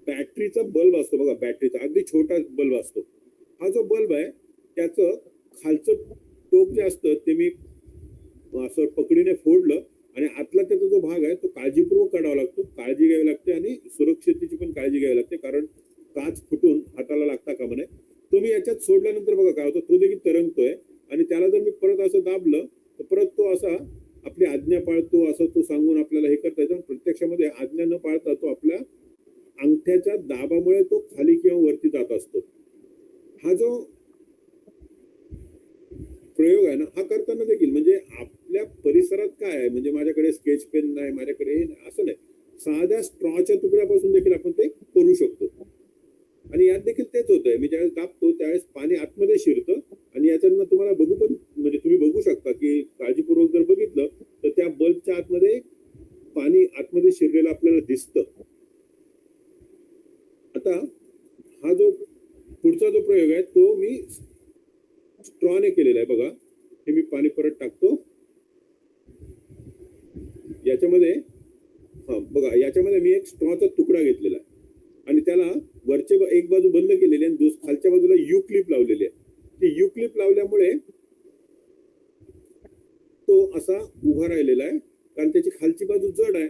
बॅटरीचा बल्ब असतो बघा, बॅटरीचा अगदी छोटा बल्ब असतो. हा जो बल्ब आहे त्याचं खालचं टोक जे असतं ते मी असं पकडीने फोडलं आणि आतला त्याचा जो भाग आहे तो काळजीपूर्वक काढावा लागतो. काळजी घ्यावी लागते आणि सुरक्षिततेची पण काळजी घ्यावी लागते, कारण काच फुटून हाताला लागता कामा नये. तो मी याच्यात सोडल्यानंतर बघा काय होतं, तो देखील तरंगतोय आणि त्याला जर मी परत असं दाबलं तर परत तो असा आपली आज्ञा पाळतो असं तो सांगून आपल्याला हे करता येतं. प्रत्यक्षामध्ये आज्ञा न पाळता तो आपल्या अंगठ्याच्या दाबामुळे तो खाली किंवा वरती जात असतो. हा जो प्रयोग आहे ना, हा करताना देखील म्हणजे आपल्या परिसरात काय आहे, म्हणजे माझ्याकडे स्केच पेन नाही, माझ्याकडे हे नाही असं नाही, साध्या स्ट्रॉच्या तुकड्यापासून देखील आपण ते करू शकतो. आणि यात देखील तेच होतंय, मी ज्यावेळेस दाबतो त्यावेळेस पाणी आतमध्ये शिरतं आणि याच्यानं तुम्हाला बघू पण म्हणजे तुम्ही बघू शकता की काळजीपूर्वक जर बघितलं तर त्या बल्बच्या आतमध्ये पाणी आतमध्ये शिरलेलं आपल्याला दिसतं. आता हा जो पुढचा जो प्रयोग आहे तो मी स्ट्रॉने केलेला आहे. बघा हे मी पाणी परत टाकतो याच्यामध्ये. हा बघा याच्यामध्ये मी एक स्ट्रॉचा तुकडा घेतलेला आहे आणि त्याला वरचे एक बाजू बंद केलेली आहे, खालच्या बाजूला यू क्लिप लावलेली आहे. ती यू क्लिप लावल्यामुळे तो असा उभा राहिलेला आहे, कारण त्याची खालची बाजू जड आहे.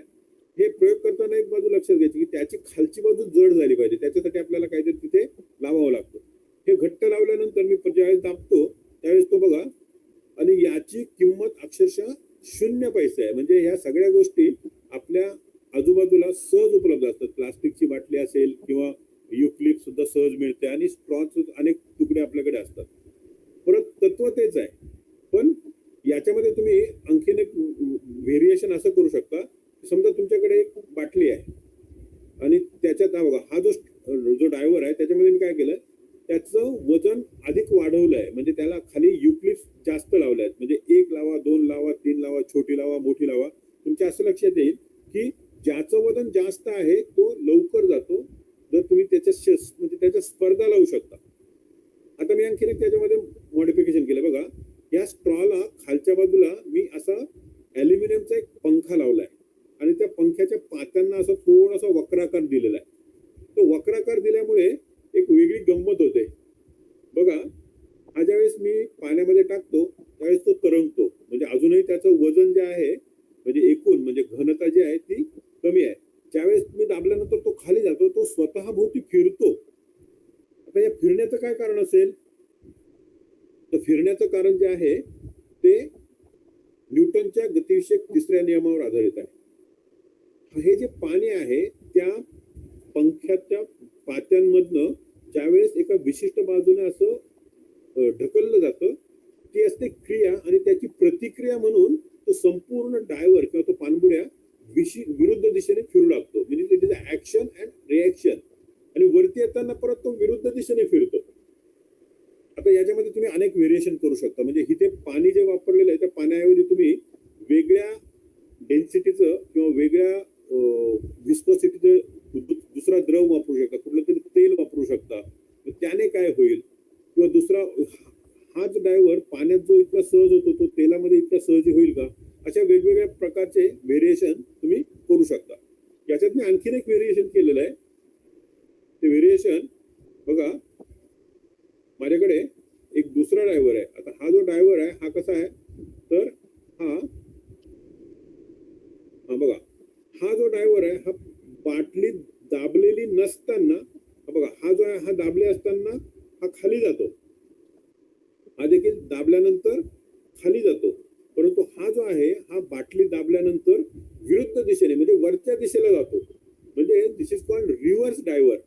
हे प्रयोग करताना एक बाजू लक्षात घ्यायची की त्याची खालची बाजू जड झाली पाहिजे, त्याच्यासाठी आपल्याला काहीतरी तिथे लावावं लागतं. हे घट्ट लावल्यानंतर मी ज्यावेळेस दाबतो त्यावेळेस तो बघा, आणि याची किंमत अक्षरशः 0 पैसे आहे. म्हणजे ह्या सगळ्या गोष्टी आपल्या आजूबाजूला सहज उपलब्ध असतात. प्लास्टिकची बाटली असेल किंवा यू क्लिप सुद्धा सहज मिळते आणि स्ट्रॉचे अनेक तुकडे आपल्याकडे असतात. परत तत्व तेच आहे, पण याच्यामध्ये तुम्ही आणखीन एक व्हेरिएशन असं करू शकता. समजा तुमच्याकडे एक बाटली आहे आणि त्याच्यात बघा हा जो ड्रायव्हर आहे त्याच्यामध्ये मी काय केलं, त्याचं वजन अधिक वाढवलं आहे. म्हणजे त्याला खाली युक्लिप्स जास्त लावले आहेत. म्हणजे 1 लावा, 2 लावा, 3 लावा, छोटी लावा, मोठी लावा. तुमच्या असं लक्षात येईल की ज्याचं वजन जास्त आहे तो लवकर जातो जर तुम्ही त्याच्या स्पर्धा लावू शकता. आता मी आणखीन एक त्याच्यामध्ये मॉडिफिकेशन केलं बघा. या स्ट्रॉला खालच्या बाजूला मी असा ॲल्युमिनियमचा एक पंखा लावलाय आणि त्या पंख्याच्या पात्यांना असा थोडासा वक्राकार दिलेला आहे. तो वक्राकार दिल्यामुळे एक वेगळी गंमत होते बघा. हा ज्यावेळेस मी पाण्यामध्ये टाकतो त्यावेळेस तो तरंगतो. म्हणजे अजूनही त्याचं वजन जे आहे म्हणजे एकूण म्हणजे घनता जी आहे ती कमी आहे. ज्यावेळेस तुम्ही दाबल्यानंतर तो खाली जातो, तो स्वतः भोवती फिरतो. आता या फिरण्याचं काय कारण असेल, तर फिरण्याचं कारण जे आहे ते न्यूटनच्या गतिविषयक 3ऱ्या नियमावर आधारित आहे. हे जे पाणी आहे त्या पंख्याच्या पात्यांमधनं ज्यावेळेस एका विशिष्ट बाजूने असं ढकललं जातं, ती असते क्रिया, आणि त्याची प्रतिक्रिया म्हणून तो संपूर्ण डायव्हर किंवा तो पाणबुड्या विरुद्ध दिशेने फिरू लागतो. म्हणजे it is action and reaction. आणि वरती येताना परत तो विरुद्ध दिशेने फिरतो. आता याच्यामध्ये तुम्ही अनेक व्हेरिएशन करू शकता. म्हणजे इथे पाणी जे वापरलेलं आहे त्या पाण्याऐवजी तुम्ही वेगळ्या डेन्सिटीचं किंवा वेगळ्या विस्कोसिटीचं दुसरा द्रव वापरू शकता, कुठलं तरी तेल वापरू शकता. त्याने काय होईल? किंवा दुसरा हाच डायव्हर पाण्यात जो इतका सहज होतो तो तेलामध्ये इतका सहजी होईल का? अशा वेगवेगळ्या प्रकारचे व्हेरिएशन तुम्ही करू शकता. याच्यात मी आणखीन एक व्हेरिएशन केलेलं आहे. ते व्हेरिएशन बघा, माझ्याकडे एक दुसरा डायव्हर आहे. आता हा जो डायव्हर आहे हा कसा आहे, तर हा बघा, हा जो डायव्हर आहे हा बाटली दाबलेली नसताना, बघा हा जो आहे हा दाबले असताना हा खाली जातो, हा देखील दाबल्यानंतर खाली जातो. परंतु हा जो आहे हा बाटली दाबल्यानंतर विरुद्ध दिशेने म्हणजे वरच्या दिशेला जातो. म्हणजे दिस इज कॉल्ड रिव्हर्स डायव्हर.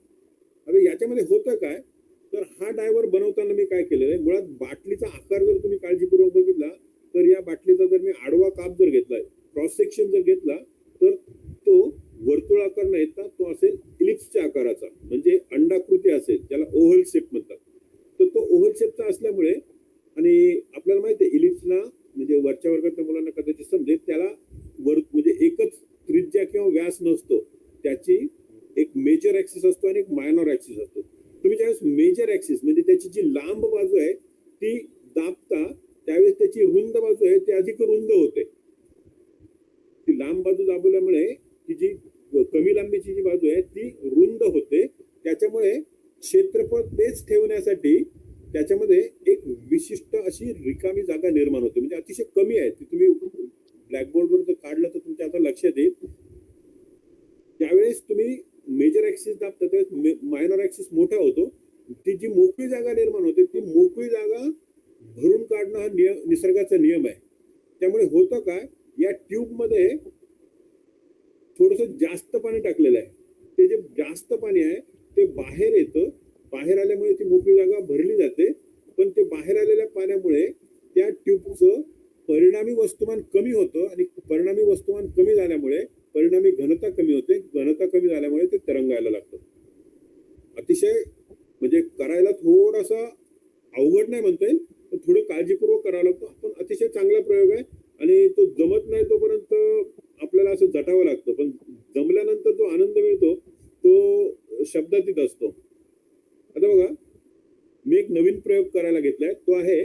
आता याच्यामध्ये होतं काय, तर हा डायव्हर बनवताना मी काय केलेलं आहे, मुळात बाटलीचा आकार जर तुम्ही काळजीपूर्वक बघितला तर या बाटलीचा जर मी आडवा काप जर घेतला, क्रॉस सेक्शन जर घेतला, तर तो वर्तुळाकार न येता तो असेल इलिप्सच्या आकाराचा, म्हणजे अंडाकृती असेल, ज्याला ओव्हल शेप म्हणतात. तर तो ओव्हल शेपचा असल्यामुळे, आणि आपल्याला माहिती आहे इलिप्सला म्हणजे वरच्या वर्गातल्या मुलांना कदाचित समजेल, त्याला म्हणजे एकच त्रिज्या किंवा व्यास नसतो. त्याची एक मेजर ऍक्सिस असतो आणि एक मायनर ऍक्सिस असतो. तुम्ही ज्यावेळेस मेजर ऍक्सिस म्हणजे त्याची जी लांब बाजू आहे ती दाबता, त्यावेळेस त्याची रुंद बाजू आहे ती अधिक रुंद होते. ती लांब बाजू दाबवल्यामुळे ती जी कमी लांबीची जी बाजू आहे ती रुंद होते. त्याच्यामुळे क्षेत्रफळ तेच ठेवण्यासाठी त्याच्यामध्ये एक विशिष्ट अशी रिकामी जागा निर्माण होते. म्हणजे अतिशय कमी आहे ती. तुम्ही ब्लॅकबोर्डवर जर काढलं तर तुमच्या आता लक्षात येईल. त्यावेळेस तुम्ही मेजर ऍक्सिस दाबता त्यावेळेस मायनर ऍक्सिस मोठा होतो. ती जी मोकळी जागा निर्माण होते ती मोकळी जागा भरून काढणं हा निसर्गाचा नियम आहे. त्यामुळे होतं काय, या ट्यूब मध्ये थोडस जास्त पाणी टाकलेलं आहे. ते जे जास्त पाणी आहे ते बाहेर येतं. बाहेर आल्यामुळे ती मोकळी जागा भरली जाते. पण ते बाहेर आलेल्या पाण्यामुळे त्या ट्यूबचं परिणामी वस्तुमान कमी होतं, आणि परिणामी वस्तुमान कमी झाल्यामुळे परिणामी घनता कमी होते. घनता कमी झाल्यामुळे ते तरंगायला लागतं. अतिशय म्हणजे करायला थोडासा अवघड नाही म्हणता येईल, पण थोडं काळजीपूर्वक करावं लागतं. पण अतिशय चांगला प्रयोग आहे, आणि तो जमत नाही तोपर्यंत आपल्याला असं झटावं लागतं. पण जमल्यानंतर जो आनंद मिळतो तो शब्दातीत असतो. आता बघा, मी एक नवीन प्रयोग करायला घेतलाय, तो आहे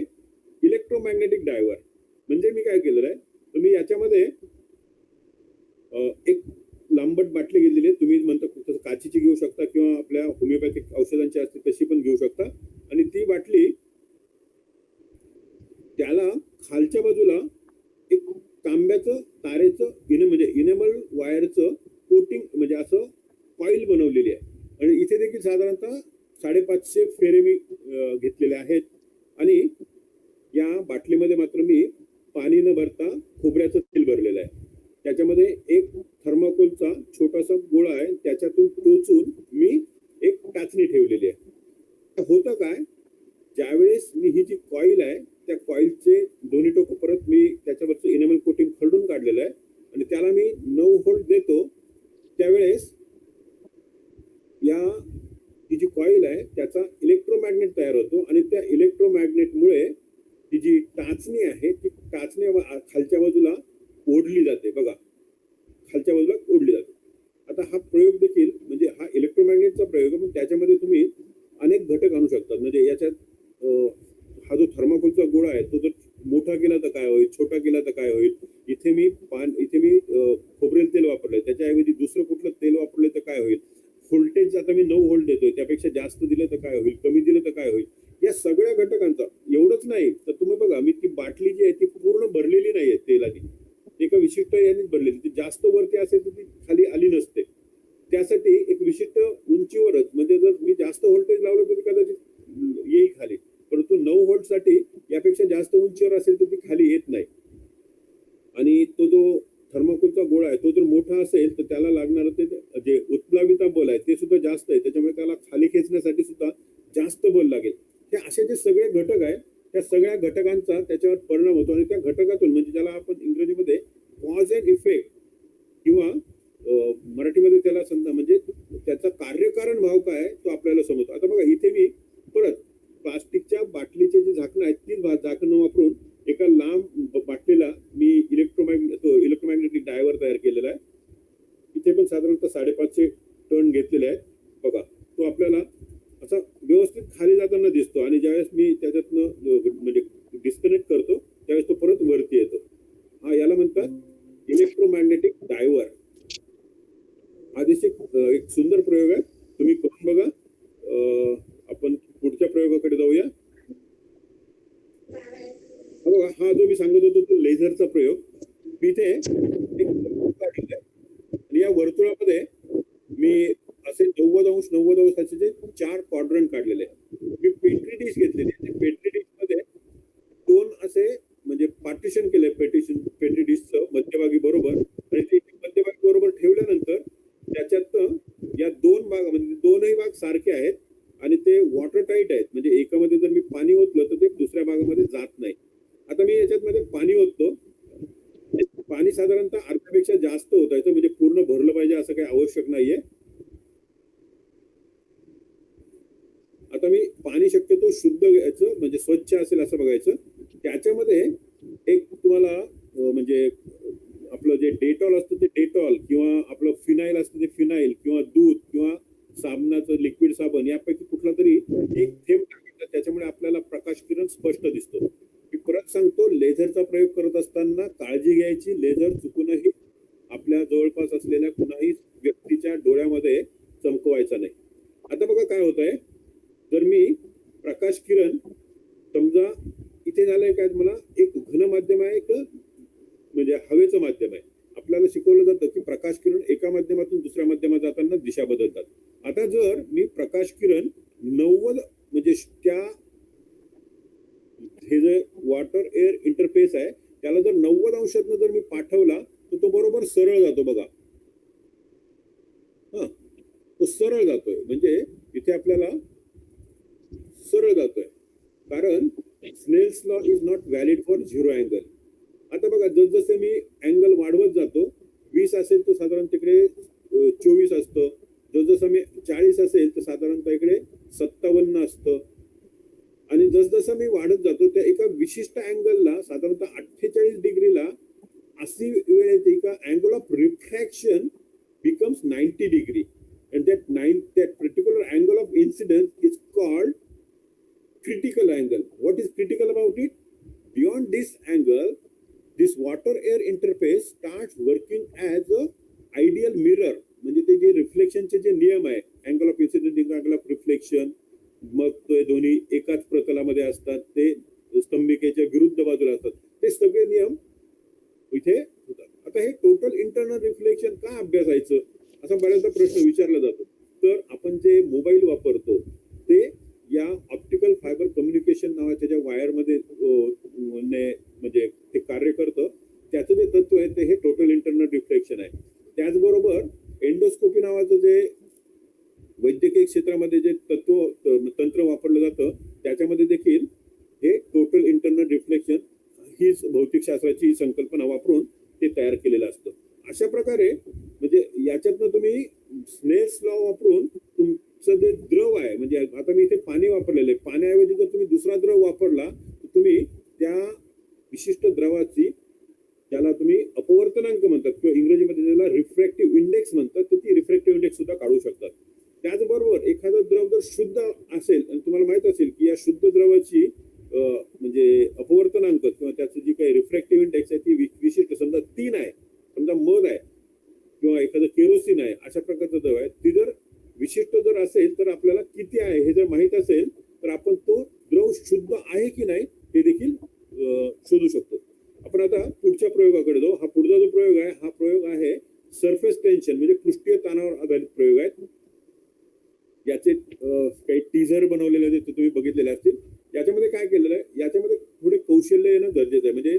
इलेक्ट्रोमॅग्नेटिक डायव्हर. म्हणजे मी काय केलेलं आहे, तर मी याच्यामध्ये एक लांबट बाटली घेतलेली आहे. तुम्ही म्हणता तसं काचीची घेऊ शकता किंवा आपल्या होमिओपॅथिक औषधांची असते तशी पण घेऊ शकता. आणि ती बाटली, त्याला खालच्या बाजूला एक तांब्याचं तारेचं म्हणजे इनेमल वायरचं कोटिंग म्हणजे असं कॉईल बनवलेली आहे. आणि इथे देखील साधारणतः 550 फेरे मी घेतलेले आहेत. आणि या बाटलीमध्ये मात्र मी पाणी न भरता खोबऱ्याचं तेल भरलेलं आहे. त्याच्यामध्ये एक थर्माकोलचा छोटासा गोळा आहे, त्याच्यातून टोचून मी एक टाचणी ठेवलेली आहे. होतं काय, ज्यावेळेस मी ही जी कॉईल आहे त्या कॉईलचे दोन्ही टोकं परत मी त्याच्यावरचं इनेमल कोटिंग खरडून काढलेलं आहे, आणि त्याला मी 9 व्होल्ट देतो. त्यावेळेस ही जी कॉईल आहे त्याचा इलेक्ट्रोमॅग्नेट तयार होतो, आणि त्या इलेक्ट्रोमॅग्नेटमुळे ती जी टाचणी आहे ती टाचणी खालच्या बाजूला ओढली जाते. बघा, खालच्या बाजूला ओढली जाते. आता हा प्रयोग देखील म्हणजे हा इलेक्ट्रोमॅग्नेटचा प्रयोग आहे, पण त्याच्यामध्ये तुम्ही अनेक घटक आणू शकता. म्हणजे याच्यात हा जो थर्माकोलचा गोळा आहे तो जर मोठा केला तर काय होईल, छोटा केला तर काय होईल. इथे मी खोबरेल तेल वापरलंय, त्याच्याऐवजी दुसरं कुठलं तेल वापरलंय तर काय होईल. व्होल्टेज आता मी 9 व्होल्ट देतोय, त्यापेक्षा जास्त दिलं तर काय होईल, कमी दिलं तर काय होईल. या सगळ्या घटकांचा एवढंच नाही तर तुम्ही बघा, मी ती बाटली जी आहे ती पूर्ण भरलेली नाहीये तेलाने, एका विशिष्ट यानेच भरलेली. ती जास्त वरती असेल तर ती खाली आली नसते. त्यासाठी एक विशिष्ट उंचीवरच, म्हणजे जर मी जास्त व्होल्टेज लावलं तर कदाचित येईल खाली, परंतु 9 व्होल्ट साठी यापेक्षा जास्त उंचीवर असेल तर ती खाली येत नाही. आणि तो जो थर्माकोलचा गोळा आहे तो जर मोठा असेल तर त्याला लागणारं ते जे उत्प्लवन गुलाबीचा बल आहे ते सुद्धा जास्त आहे, त्याच्यामुळे त्याला खाली खेचण्यासाठी सुद्धा जास्त बल लागेल. हे असे जे सगळे घटक आहेत त्या सगळ्या घटकांचा त्याच्यावर परिणाम होतो आणि त्या घटकातून म्हणजे ज्याला आपण इंग्रजीमध्ये कॉज अँड इफेक्ट किंवा मराठीमध्ये त्याला समजा म्हणजे त्याचा कार्यकारण भाव काय तो आपल्याला समजतो. आता बघा इथे मी परत प्लास्टिकच्या बाटलीचे जे झाकणं आहेत तीच झाकणं वापरून एका लांब बाटलीला मी इलेक्ट्रोमॅग्नेटिक डायव्हर तयार केलेला आहे. इथे पण साधारणतः 550 टन घेतलेले आहेत. बघा तो आपल्याला असा व्यवस्थित खाली जाताना दिसतो आणि ज्यावेळेस मी त्याच्यातनं म्हणजे डिस्कनेक्ट करतो त्यावेळेस तो परत वरती येतो. हा याला म्हणतात इलेक्ट्रोमॅग्नेटिक डायव्हर. हा देखील एक सुंदर प्रयोग आहे, तुम्ही करून बघा. आपण पुढच्या प्रयोगाकडे जाऊया. बघा हा जो मी सांगत होतो तो लेझरचा प्रयोग. मी इथे एक वर्तुळ काढलेलं आहे आणि या वर्तुळामध्ये मी असे 90° असे जे 4 क्वाड्रंट काढलेले आहे. मी पेट्री डिश घेतलेली आहे. पेट्री डिश मध्ये 2 असे म्हणजे पार्टिशन केले पेट्री डिशचं मध्यभागी बरोबर आणि ते मध्यभागी बरोबर ठेवल्यानंतर त्याच्यात या 2 भागामध्ये दोनही भाग सारखे आहेत आणि ते वॉटर टाईट आहेत. म्हणजे एकामध्ये जर मी पाणी ओतलं तर ते दुसऱ्या भागामध्ये जात नाही. आता मी याच्यात मध्ये पाणी ओततो. पाणी साधारणतः अर्ध्यापेक्षा जास्त ओतायचं म्हणजे पूर्ण भरलं पाहिजे असं काही आवश्यक नाहीये. आता मी पाणी शक्यतो शुद्ध घ्यायचं म्हणजे स्वच्छ असेल असं बघायचं. त्याच्यामध्ये एक तुम्हाला म्हणजे आपलं जे डेटॉल असतं ते डेटॉल किंवा आपलं फिनाईल असतं ते फिनाईल किंवा दूध किंवा साबणाचं लिक्विड साबण यापैकी कुठला तरी एक थेंब टाकायचा. त्याच्यामुळे आपल्याला प्रकाश किरण स्पष्ट दिसतो. मी परत सांगतो, लेझरचा प्रयोग करत असताना काळजी घ्यायची. लेझर चुकूनही आपल्या जवळपास असलेल्या कुणाही व्यक्तीच्या डोळ्यामध्ये चमकवायचा नाही. आता बघा काय होत आहे, जर मी प्रकाश किरण समजा इथे झालंय काय, मला एक घन माध्यम आहे एक म्हणजे हवेचं माध्यम आहे. आपल्याला शिकवलं जातं की प्रकाश किरण एका माध्यमातून दुसऱ्या माध्यमात जाताना दिशा बदलतात. आता जर मी प्रकाश किरण 90 म्हणजे त्या हे जे वॉटर एअर इंटरफेस आहे त्याला जर 90° जर मी पाठवला तर तो बरोबर सरळ जातो. बघा हा तो सरळ जातोय म्हणजे इथे आपल्याला सरळ जातोय कारण Snell's law is not valid for 0 angle. आता बघा जसजसे मी अँगल वाढवत जातो, 20 असेल तर साधारण तिकडे 24 असतं. जसजसं मी 40 असेल तर साधारणतः इकडे 57 असतं आणि जसजसं मी वाढत जातो त्या एका विशिष्ट अँगलला साधारणतः 48°ला अशी वेळ येते का angle of refraction becomes 90°. and that particular angle of incidence is called critical angle. What is critical about it? Beyond this angle, this water air interface starts working as a ideal mirror. म्हणजे ते जे रिफ्लेक्शनचे जे नियम आहे, angle of incident, angle of reflection, मग ते दोन्ही एकाच प्रतलामध्ये असतात, ते स्तंभिकेच्या विरुद्ध बाजूला असतात, ते सगळे नियम इथे होतात. आता हे टोटल इंटरनल रिफ्लेक्शन का अभ्यासायचं असा बऱ्याचदा प्रश्न विचारला जातो. तर आपण जे मोबाईल वापरतो ते या ऑप्टिकल फायबर कम्युनिकेशन नावाच्या ज्या वायरमध्ये म्हणजे ते कार्य करतं, त्याचं जे तत्व आहे ते हे टोटल इंटरनल रिफ्लेक्शन आहे. त्याचबरोबर एंडोस्कोपी नावाचं जे वैद्यकीय क्षेत्रामध्ये जे तंत्र वापरलं जातं त्याच्यामध्ये देखील हे टोटल इंटरनल रिफ्लेक्शन ही भौतिकशास्त्राची संकल्पना वापरून ते तयार केलेलं असतं. अशा प्रकारे म्हणजे याच्यातनं तुम्ही स्नेल्स लॉ वापरून तुमचं जे द्रव आहे, म्हणजे आता मी इथे पाणी वापरलेलं आहे, पाण्याऐवजी जर तुम्ही दुसरा द्रव वापरला तर तुम्ही त्या विशिष्ट द्रवाची ज्याला तुम्ही अपवर्तनांक म्हणतात किंवा इंग्रजीमध्ये ज्याला रिफ्रॅक्टिव्ह इंडेक्स म्हणतात, तर ती रिफ्रॅक्टिव्ह इंडेक्स सुद्धा काढू शकतात. त्याचबरोबर एखादा द्रव जर शुद्ध असेल आणि तुम्हाला माहित असेल की या शुद्ध द्रवाची म्हणजे अपवर्तनांक किंवा त्याचं जी काही रिफ्रॅक्टिव्ह इंडेक्स आहे ती विशिष्ट समजा 3 आहे, समजा मध आहे किंवा एखादं केरोसिन आहे, अशा प्रकारचं द्रव आहे, ती जर विशिष्ट जर असेल तर आपल्याला किती आहे हे जर माहित असेल तर आपण तो द्रव शुद्ध आहे की नाही हे देखील शोधू शकतो. आपण आता पुढच्या प्रयोगाकडे जाऊ. हा पुढचा जो प्रयोग आहे हा प्रयोग आहे सरफेस टेन्शन म्हणजे पृष्ठीय ताणावर आधारित प्रयोग आहेत. याचे काही टीझर बनवलेले आहेत ते तुम्ही बघितलेले असतील. याच्यामध्ये काय केलेलं आहे, याच्यामध्ये थोडे कौशल्य येणं गरजेचं आहे. म्हणजे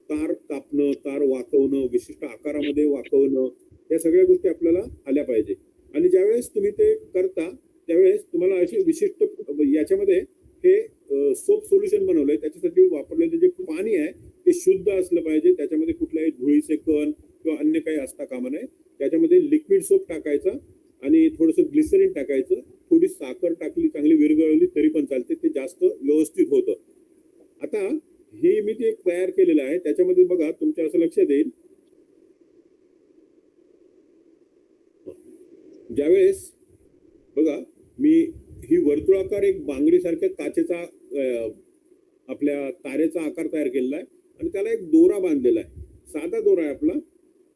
तार कापणं, तार वाकवणं, विशिष्ट आकारामध्ये वाकवणं, या सगळ्या गोष्टी आपल्याला आल्या पाहिजे. आणि ज्यावेळेस तुम्ही ते करता त्यावेळेस तुम्हाला अशी विशिष्ट याच्यामध्ये हे सोप सोल्युशन बनवलंय. त्याच्यासाठी वापरलेलं जे पाणी आहे ते शुद्ध असलं पाहिजे. त्याच्यामध्ये कुठल्याही धुळीचे कण किंवा अन्य काही असता कामा नये. त्याच्यामध्ये लिक्विड सोप टाकायचा आणि थोडंसं ग्लिसरीन टाकायचं. थोडी साखर टाकली, चांगली विरघळवली तरी पण चालते. ते जास्त व्यवस्थित होतं. आता हे मी ते तयार केलेलं आहे. त्याच्यामध्ये बघा तुमच्या असं लक्षात येईल, ज्यावेळेस बघा मी ही वर्तुळाकार एक बांगडीसारख्या काचेचा आपल्या तारेचा आकार तयार केलेला आहे आणि त्याला एक दोरा बांधलेला आहे. साधा दोरा आहे आपला.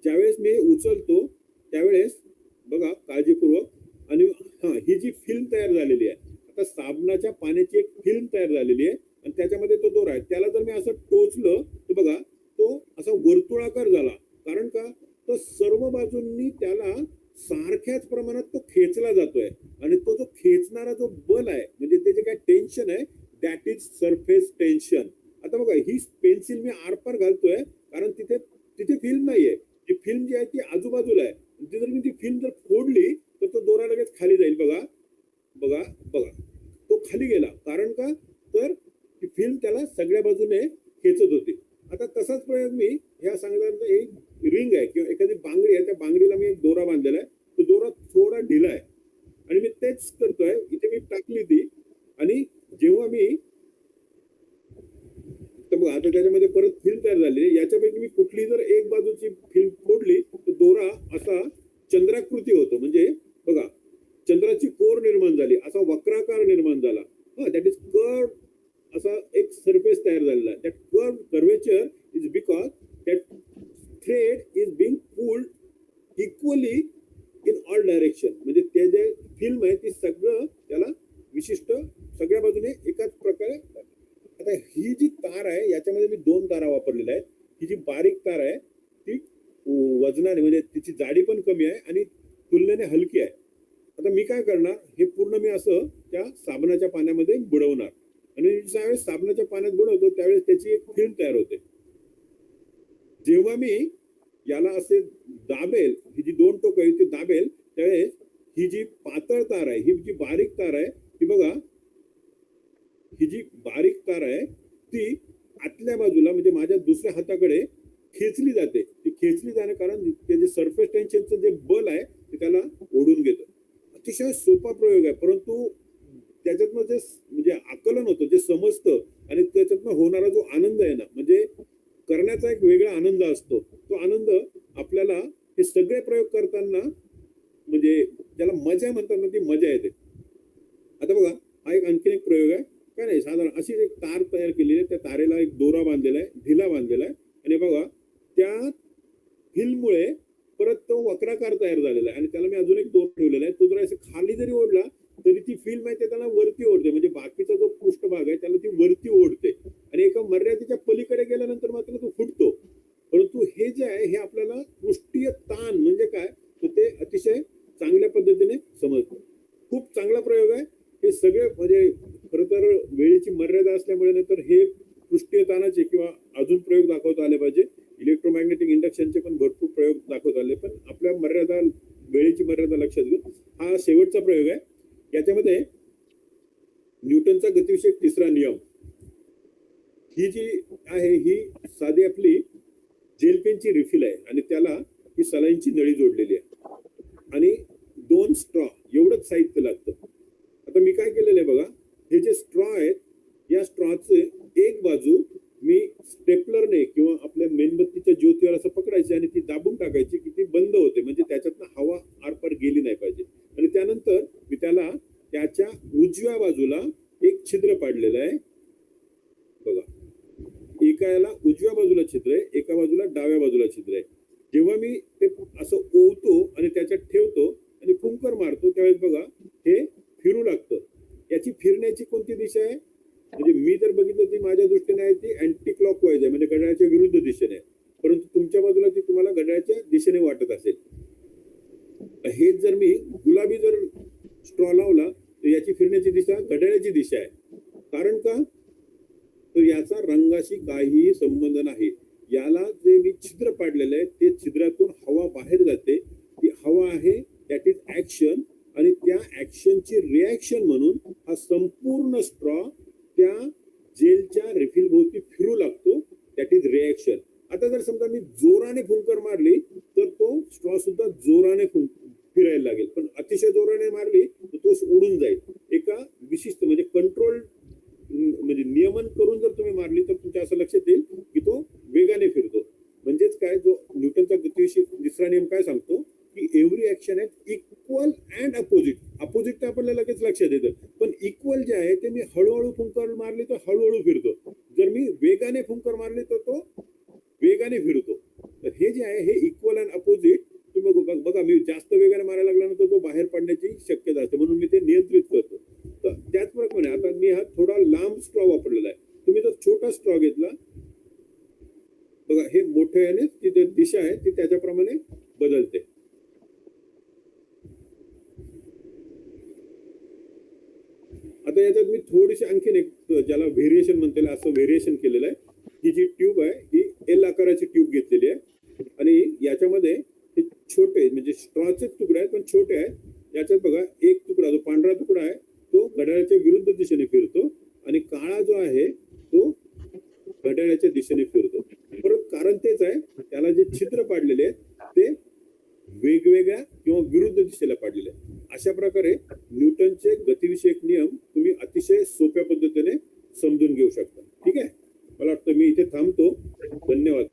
ज्यावेळेस मी उचलतो त्यावेळेस बघा काळजीपूर्वक आणि ही जी फिल्म तयार झालेली आहे, आता साबणाच्या पाण्याची एक फिल्म तयार झालेली आहे आणि त्याच्यामध्ये तो दोरा आहे. त्याला जर मी असं टोचलं तर बघा तो असा वर्तुळाकार झाला. कारण का, तो सर्व बाजूंनी त्याला सारख्याच प्रमाणात तो खेचला जातोय आणि तो जो खेचणारा जो बल आहे म्हणजे ते जे काय टेन्शन आहे दॅट इज सरफेस टेन्शन. आता बघा ही पेन्सिल मी आरपार घालतोय कारण तिथे तिथे फिल्म नाहीये. ती फिल्म जी आहे ती आजूबाजूला आहे. जर मी ती फिल्म जर फोडली तर तो दोरा लगेच खाली जाईल. बघा बघा बघा तो खाली गेला. कारण का, तर ती फिल्म त्याला सगळ्या बाजूने खेचत होती. आता तसाच प्रयोग मी ह्या सांगण्याचा एक रिंग आहे किंवा एखादी बांगडी आहे, त्या बांगडीला मी एक दोरा बांधलेला आहे. तो दोरा थोडा ढिला आहे आणि मी तेच करतोय. इथे मी टाकली ती आणि जेव्हा मी तर बघा आता त्याच्यामध्ये परत फिल्म तयार झाली. याच्यापैकी मी कुठली जर एक बाजूची फिल्म फोडली तर दोरा असा चंद्राकृती होतो. म्हणजे बघा चंद्राची कोर निर्माण झाली, असा वक्राकार निर्माण झाला. That is curve. असा एक सरफेस तयार झालेला. That curvature is because that thread is being pulled equally in all direction. म्हणजे ते जे फिल्म आहे ती सगळं त्याला विशिष्ट सगळ्या बाजूने एकाच प्रकारे. आता ही जी तार आहे याच्यामध्ये मी 2 तारा वापरलेल्या आहेत. ही जी बारीक तार आहे ती वजनाने म्हणजे तिची जाडी पण कमी आहे आणि तुलनेने हलकी आहे. आता मी काय करणार, हे पूर्ण मी असं त्या साबणाच्या पाण्यामध्ये बुडवणार आणि ज्यावेळेस साबणाच्या पाण्यात बुडवतो त्यावेळेस त्याची एक फिल्म तयार होते. जेव्हा मी याला असे दाबेल, ही जी 2 टोकं आहेत ती दाबेल त्यावेळेस ही जी पातळ तार आहे, ही जी बारीक तार आहे ती बघा, ही जी बारीक तार आहे ती आतल्या बाजूला म्हणजे माझ्या दुसऱ्या हाताकडे खेचली जाते. ती खेचली जाणे कारण ते जे सरफेस टेन्शनचं जे बल आहे ते त्याला ओढून घेतं. अतिशय सोपा प्रयोग आहे, परंतु त्याच्यातनं जे म्हणजे आकलन होतं, जे समजतं आणि त्याच्यातनं होणारा जो आनंद आहे ना, म्हणजे करण्याचा एक वेगळा आनंद असतो. तो आनंद आपल्याला हे सगळे प्रयोग करताना म्हणजे ज्याला मजा म्हणतात ना, ती मजा येते. आता बघा हा एक आणखीन एक प्रयोग आहे. काय नाही, साधारण अशी एक तार तयार केलेली आहे. त्या तारेला एक दोरा बांधलेला आहे, ढिला बांधलेला आहे आणि बघा त्या फिल्ममुळे परत तो वक्राकार तयार झालेला आहे आणि त्याला मी अजून एक दोरा ठेवलेला आहे. तो जर असं खाली जरी ओढला तरी ती फिल्म आहे ते त्याला वरती ओढते. म्हणजे बाकीचा जो पृष्ठभाग आहे त्याला ती वरती ओढते आणि एका मर्यादेच्या पलीकडे गेल्यानंतर मात्र तो फुटतो. परंतु हे जे आहे हे आपल्याला पृष्ठीय ताण म्हणजे काय तर ते अतिशय चांगल्या पद्धतीने समजतं. खूप चांगला प्रयोग आहे. हे सगळे म्हणजे खरं तर वेळेची मर्यादा असल्यामुळे नंतर हे पृष्ठीय ताणाचे किंवा अजून प्रयोग दाखवता आले पाहिजे. इलेक्ट्रोमॅग्नेटिक इंडक्शनचे पण भरपूर प्रयोग दाखवता आले, पण आपल्या मर्यादा वेळेची मर्यादा लक्षात घेऊन हा शेवटचा प्रयोग आहे. याच्यामध्ये न्यूटनचा गतिविषयक तिसरा नियम ही जी आहे ही साधी आपली जेलपेनची रिफिल आहे आणि त्याला ही सलाईनची नळी जोडलेली आहे आणि 2 स्ट्रॉ एवढंच साहित्य लागतं. आता मी काय केलेलं आहे बघा, हे जे स्ट्रॉ आहेत या स्ट्रॉचे एक बाजू मी स्टेपलरने किंवा आपल्या मेणबत्तीच्या ज्योतीवर असं पकडायची आणि ती दाबून टाकायची की ती बंद होते. म्हणजे त्याच्यातनं हवा आरपार गेली नाही पाहिजे. आणि त्यानंतर मी त्याला त्याच्या उजव्या बाजूला एक छिद्र पाडलेलं आहे बघा. एका याला उजव्या बाजूला छिद्र आहे, एका बाजूला डाव्या बाजूला छिद्र आहे. जेव्हा मी ते असं ओवतो आणि त्याच्यात ठेवतो आणि फुंकर मारतो त्यावेळेस बघा हे फिरू लागतं. याची फिरण्याची कोणती दिशा आहे म्हणजे मी जर बघितलं ती माझ्या दृष्टीने आहे ती अँटी क्लॉकवाईज आहे, म्हणजे घड्याळाच्या विरुद्ध दिशेने आहे. परंतु तुमच्या बाजूला ती तुम्हाला घड्याळाच्या दिशेने वाटत असेल. हेच जर मी गुलाबी जर स्ट्रॉ लावला तर याची फिरण्याची दिशा घड्याळाची दिशा आहे. कारण का, तर याचा रंगाशी काहीही संबंध नाही. याला जे मी छिद्र पाडलेलं आहे ते छिद्रातून हवा बाहेर जाते. ती हवा आहे दॅट इज ऍक्शन, आणि त्या ऍक्शनची रिॲक्शन म्हणून हा संपूर्ण स्ट्रॉ त्या जेलच्या रिफिल भोवती फिरू लागतो, दॅट इज रिॲक्शन. आता जर समजा मी जोराने फुंकर मारली तर तो स्ट्रॉ सुद्धा जोराने फिरायला लागेल, पण अतिशय जोराने मारली तर तो उडून जाईल. एका विशिष्ट म्हणजे कंट्रोल म्हणजे नियमन करून जर तुम्ही मारली तर तुमच्या असं लक्षात येईल की तो वेगाने फिरतो. म्हणजेच काय, जो न्यूटनचा गतिविषयी दुसरा नियम काय सांगतो की एव्हरी ऍक्शन आहे इक्वल अँड अपोजिट. अपोजिट तर आपल्याला लगेच लक्षात येतं, पण इक्वल जे आहे ते मी हळूहळू फुंकर मारली तर हळूहळू फिरतो, जर मी वेगाने फुंकर मारली तर तो वेगाने फिरतो. तर हे जे आहे हे इक्वल अँड अपोजिट तुम्ही बघा, मी जास्त वेगाने मारायला लागल्यानंतर तो बाहेर पडण्याची शक्यता असते, म्हणून मी ते नियंत्रित करतो. तर त्याचप्रमाणे आता मी हा थोडा लांब स्ट्रॉ वापरलेला आहे. तुम्ही जर छोटा स्ट्रॉ घेतला, बघा हे मोठ्या याने ती दिशा आहे ती त्याच्याप्रमाणे बदलते. आता याच्यात मी थोडीशी आणखीन एक ज्याला व्हेरिएशन म्हणता येईल असं व्हेरिएशन केलेलं आहे. ही जी ट्यूब आहे ही एल आकाराची ट्यूब घेतलेली आहे आणि याच्यामध्ये हे छोटे म्हणजे स्ट्रॉचे तुकडे आहेत पण छोटे आहेत. याच्यात बघा एक तुकडा, जो पांढरा तुकडा आहे तो घड्याळाच्या विरुद्ध दिशेने फिरतो आणि काळा जो आहे तो घड्याळाच्या दिशेने फिरतो. परत कारण तेच आहे, त्याला जे छिद्र पाडलेले आहेत ते वेगवेगळ्या किंवा विरुद्ध दिशेला पाडलेले आहेत. अशा प्रकारे न्यूटनचे गतिविषयक नियम तुम्ही अतिशय सोप्या पद्धतीने समजून घेऊ शकता. ठीक आहे, मला वाटतं मी इथे थांबतो. धन्यवाद.